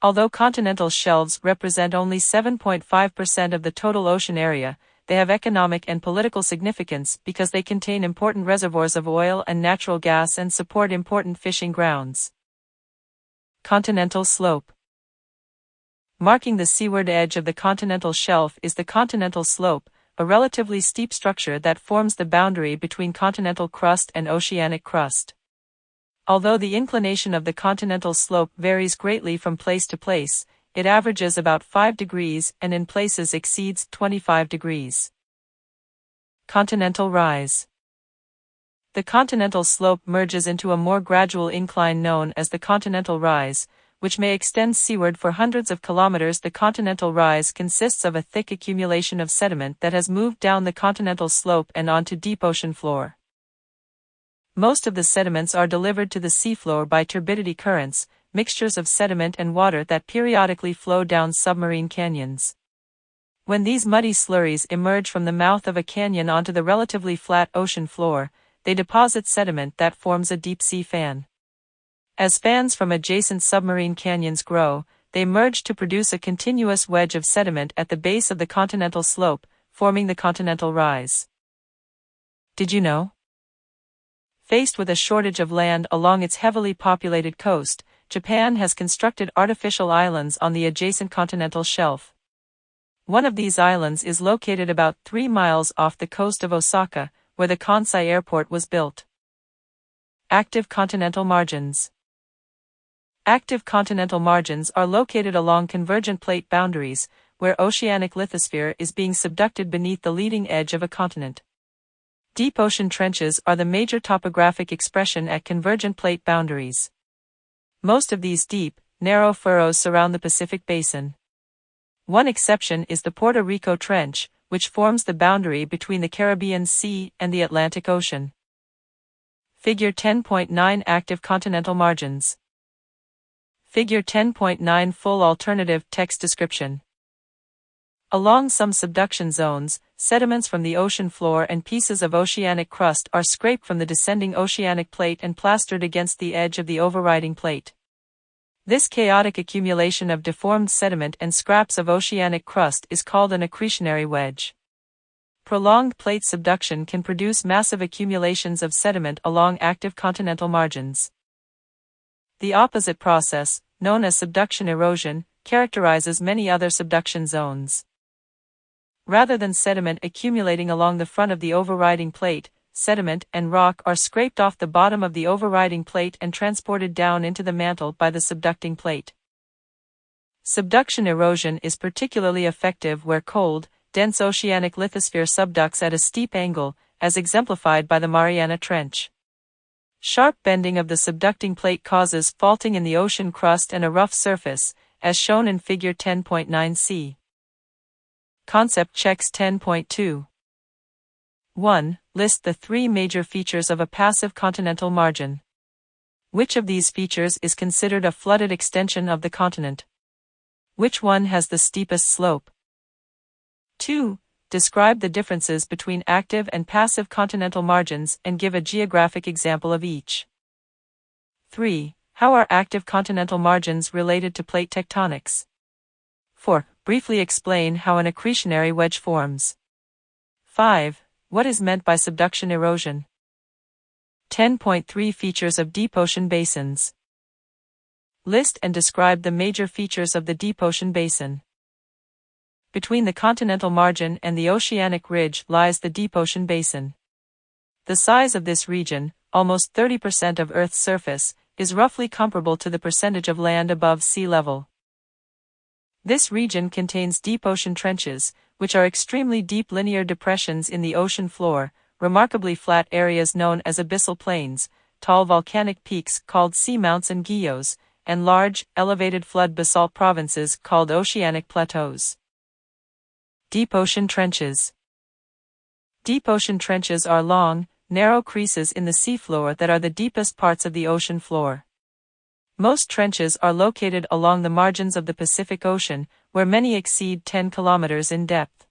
Although continental shelves represent only 7.5% of the total ocean area, they have economic and political significance because they contain important reservoirs of oil and natural gas and support important fishing grounds. Continental slope. Marking the seaward edge of the continental shelf is the continental slope, a relatively steep structure that forms the boundary between continental crust and oceanic crust. Although the inclination of the continental slope varies greatly from place to place, it averages about 5 degrees and in places exceeds 25 degrees. Continental rise. The continental slope merges into a more gradual incline known as the continental rise, which may extend seaward for hundreds of kilometers. The continental rise consists of a thick accumulation of sediment that has moved down the continental slope and onto deep ocean floor. Most of the sediments are delivered to the seafloor by turbidity currents, mixtures of sediment and water that periodically flow down submarine canyons. When these muddy slurries emerge from the mouth of a canyon onto the relatively flat ocean floor, they deposit sediment that forms a deep-sea fan. As fans from adjacent submarine canyons grow, they merge to produce a continuous wedge of sediment at the base of the continental slope, forming the continental rise. Did you know? Faced with a shortage of land along its heavily populated coast, Japan has constructed artificial islands on the adjacent continental shelf. One of these islands is located about 3 miles off the coast of Osaka, where the Kansai airport was built. Active continental margins. Active continental margins are located along convergent plate boundaries, where oceanic lithosphere is being subducted beneath the leading edge of a continent. Deep ocean trenches are the major topographic expression at convergent plate boundaries. Most of these deep, narrow furrows surround the Pacific Basin. One exception is the Puerto Rico Trench, which forms the boundary between the Caribbean Sea and the Atlantic Ocean. Figure 10.9 Active continental margins. Figure 10.9 Full alternative text description. Along some subduction zones, sediments from the ocean floor and pieces of oceanic crust are scraped from the descending oceanic plate and plastered against the edge of the overriding plate. This chaotic accumulation of deformed sediment and scraps of oceanic crust is called an accretionary wedge. Prolonged plate subduction can produce massive accumulations of sediment along active continental margins. The opposite process, known as subduction erosion, characterizes many other subduction zones. Rather than sediment accumulating along the front of the overriding plate, sediment and rock are scraped off the bottom of the overriding plate and transported down into the mantle by the subducting plate. Subduction erosion is particularly effective where cold, dense oceanic lithosphere subducts at a steep angle, as exemplified by the Mariana Trench. Sharp bending of the subducting plate causes faulting in the ocean crust and a rough surface, as shown in Figure 10.9c. Concept checks 10.2. 1. List the 3 major features of a passive continental margin. Which of these features is considered a flooded extension of the continent? Which one has the steepest slope? 2. Describe the differences between active and passive continental margins and give a geographic example of each. 3. How are active continental margins related to plate tectonics? 4. Briefly explain how an accretionary wedge forms. 5. What is meant by subduction erosion? 10.3 Features of deep ocean basins. List and describe the major features of the deep ocean basin. Between the continental margin and the oceanic ridge lies the deep ocean basin. The size of this region, almost 30% of Earth's surface, is roughly comparable to the percentage of land above sea level. This region contains deep ocean trenches, which are extremely deep linear depressions in the ocean floor, remarkably flat areas known as abyssal plains, tall volcanic peaks called seamounts and guyots, and large, elevated flood basalt provinces called oceanic plateaus. Deep ocean trenches. Deep ocean trenches are long, narrow creases in the seafloor that are the deepest parts of the ocean floor. Most trenches are located along the margins of the Pacific Ocean, where many exceed 10 kilometers in depth.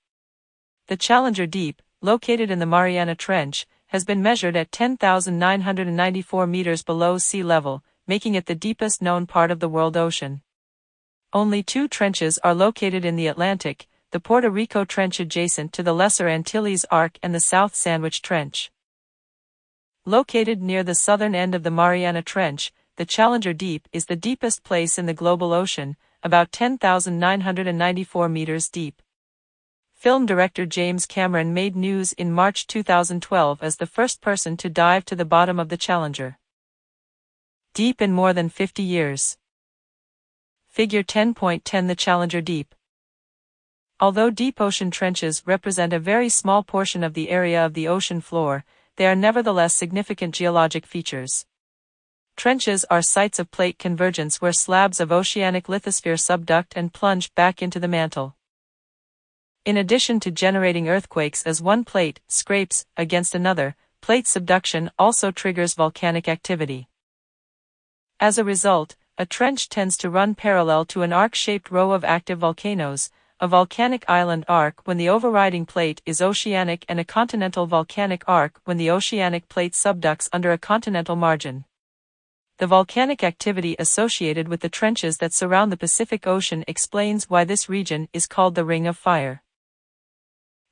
The Challenger Deep, located in the Mariana Trench, has been measured at 10,994 meters below sea level, making it the deepest known part of the world ocean. Only 2 trenches are located in the Atlantic, the Puerto Rico Trench adjacent to the Lesser Antilles Arc and the South Sandwich Trench. Located near the southern end of the Mariana Trench, the Challenger Deep is the deepest place in the global ocean, about 10,994 meters deep. Film director James Cameron made news in March 2012 as the first person to dive to the bottom of the Challenger. Deep in more than 50 years. Figure 10.10 The Challenger Deep. Although deep ocean trenches represent a very small portion of the area of the ocean floor, they are nevertheless significant geologic features. Trenches are sites of plate convergence where slabs of oceanic lithosphere subduct and plunge back into the mantle. In addition to generating earthquakes as one plate scrapes against another, plate subduction also triggers volcanic activity. As a result, a trench tends to run parallel to an arc-shaped row of active volcanoes, a volcanic island arc when the overriding plate is oceanic and a continental volcanic arc when the oceanic plate subducts under a continental margin. The volcanic activity associated with the trenches that surround the Pacific Ocean explains why this region is called the Ring of Fire.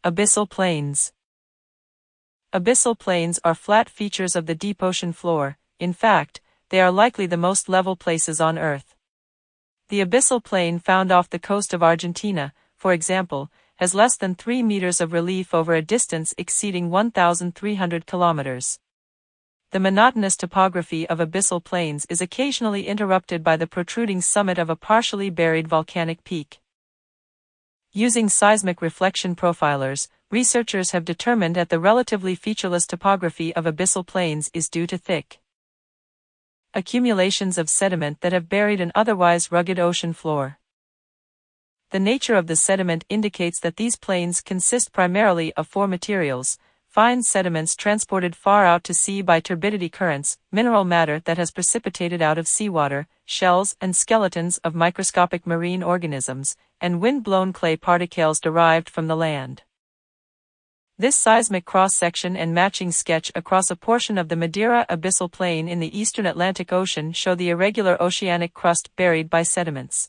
Abyssal plains. Abyssal plains are flat features of the deep ocean floor. In fact, they are likely the most level places on Earth. The abyssal plain found off the coast of Argentina, for example, has less than 3 meters of relief over a distance exceeding 1,300 kilometers. The monotonous topography of abyssal plains is occasionally interrupted by the protruding summit of a partially buried volcanic peak. Using seismic reflection profilers, researchers have determined that the relatively featureless topography of abyssal plains is due to thick accumulations of sediment that have buried an otherwise rugged ocean floor. The nature of the sediment indicates that these plains consist primarily of 4 materials: fine sediments transported far out to sea by turbidity currents, mineral matter that has precipitated out of seawater, shells and skeletons of microscopic marine organisms, and wind-blown clay particles derived from the land. This seismic cross-section and matching sketch across a portion of the Madeira abyssal plain in the eastern Atlantic Ocean show the irregular oceanic crust buried by sediments.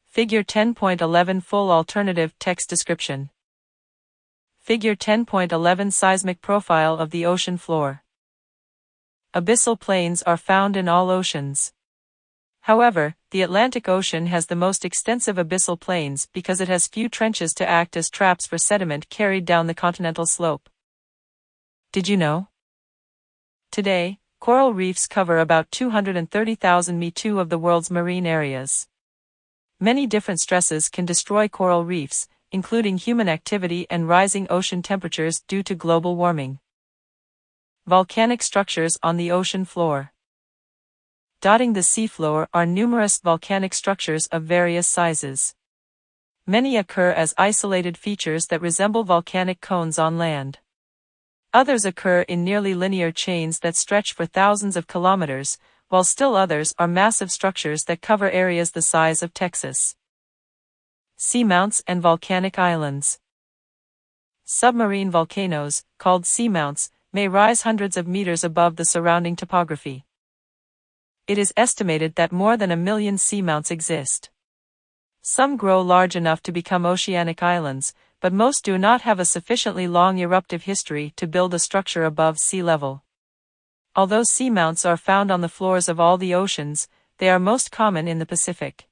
Figure 10.11 Full alternative text description. Figure 10.11 Seismic profile of the ocean floor. Abyssal plains are found in all oceans. However, the Atlantic Ocean has the most extensive abyssal plains because it has few trenches to act as traps for sediment carried down the continental slope. Did you know? Today, coral reefs cover about 230,000 m² of the world's marine areas. Many different stresses can destroy coral reefs, including human activity and rising ocean temperatures due to global warming. Volcanic structures on the ocean floor. Dotting the seafloor are numerous volcanic structures of various sizes. Many occur as isolated features that resemble volcanic cones on land. Others occur in nearly linear chains that stretch for thousands of kilometers, while still others are massive structures that cover areas the size of Texas. Seamounts and volcanic islands. Submarine volcanoes, called seamounts, may rise hundreds of meters above the surrounding topography. It is estimated that more than 1 million seamounts exist. Some grow large enough to become oceanic islands, but most do not have a sufficiently long eruptive history to build a structure above sea level. Although seamounts are found on the floors of all the oceans, they are most common in the Pacific.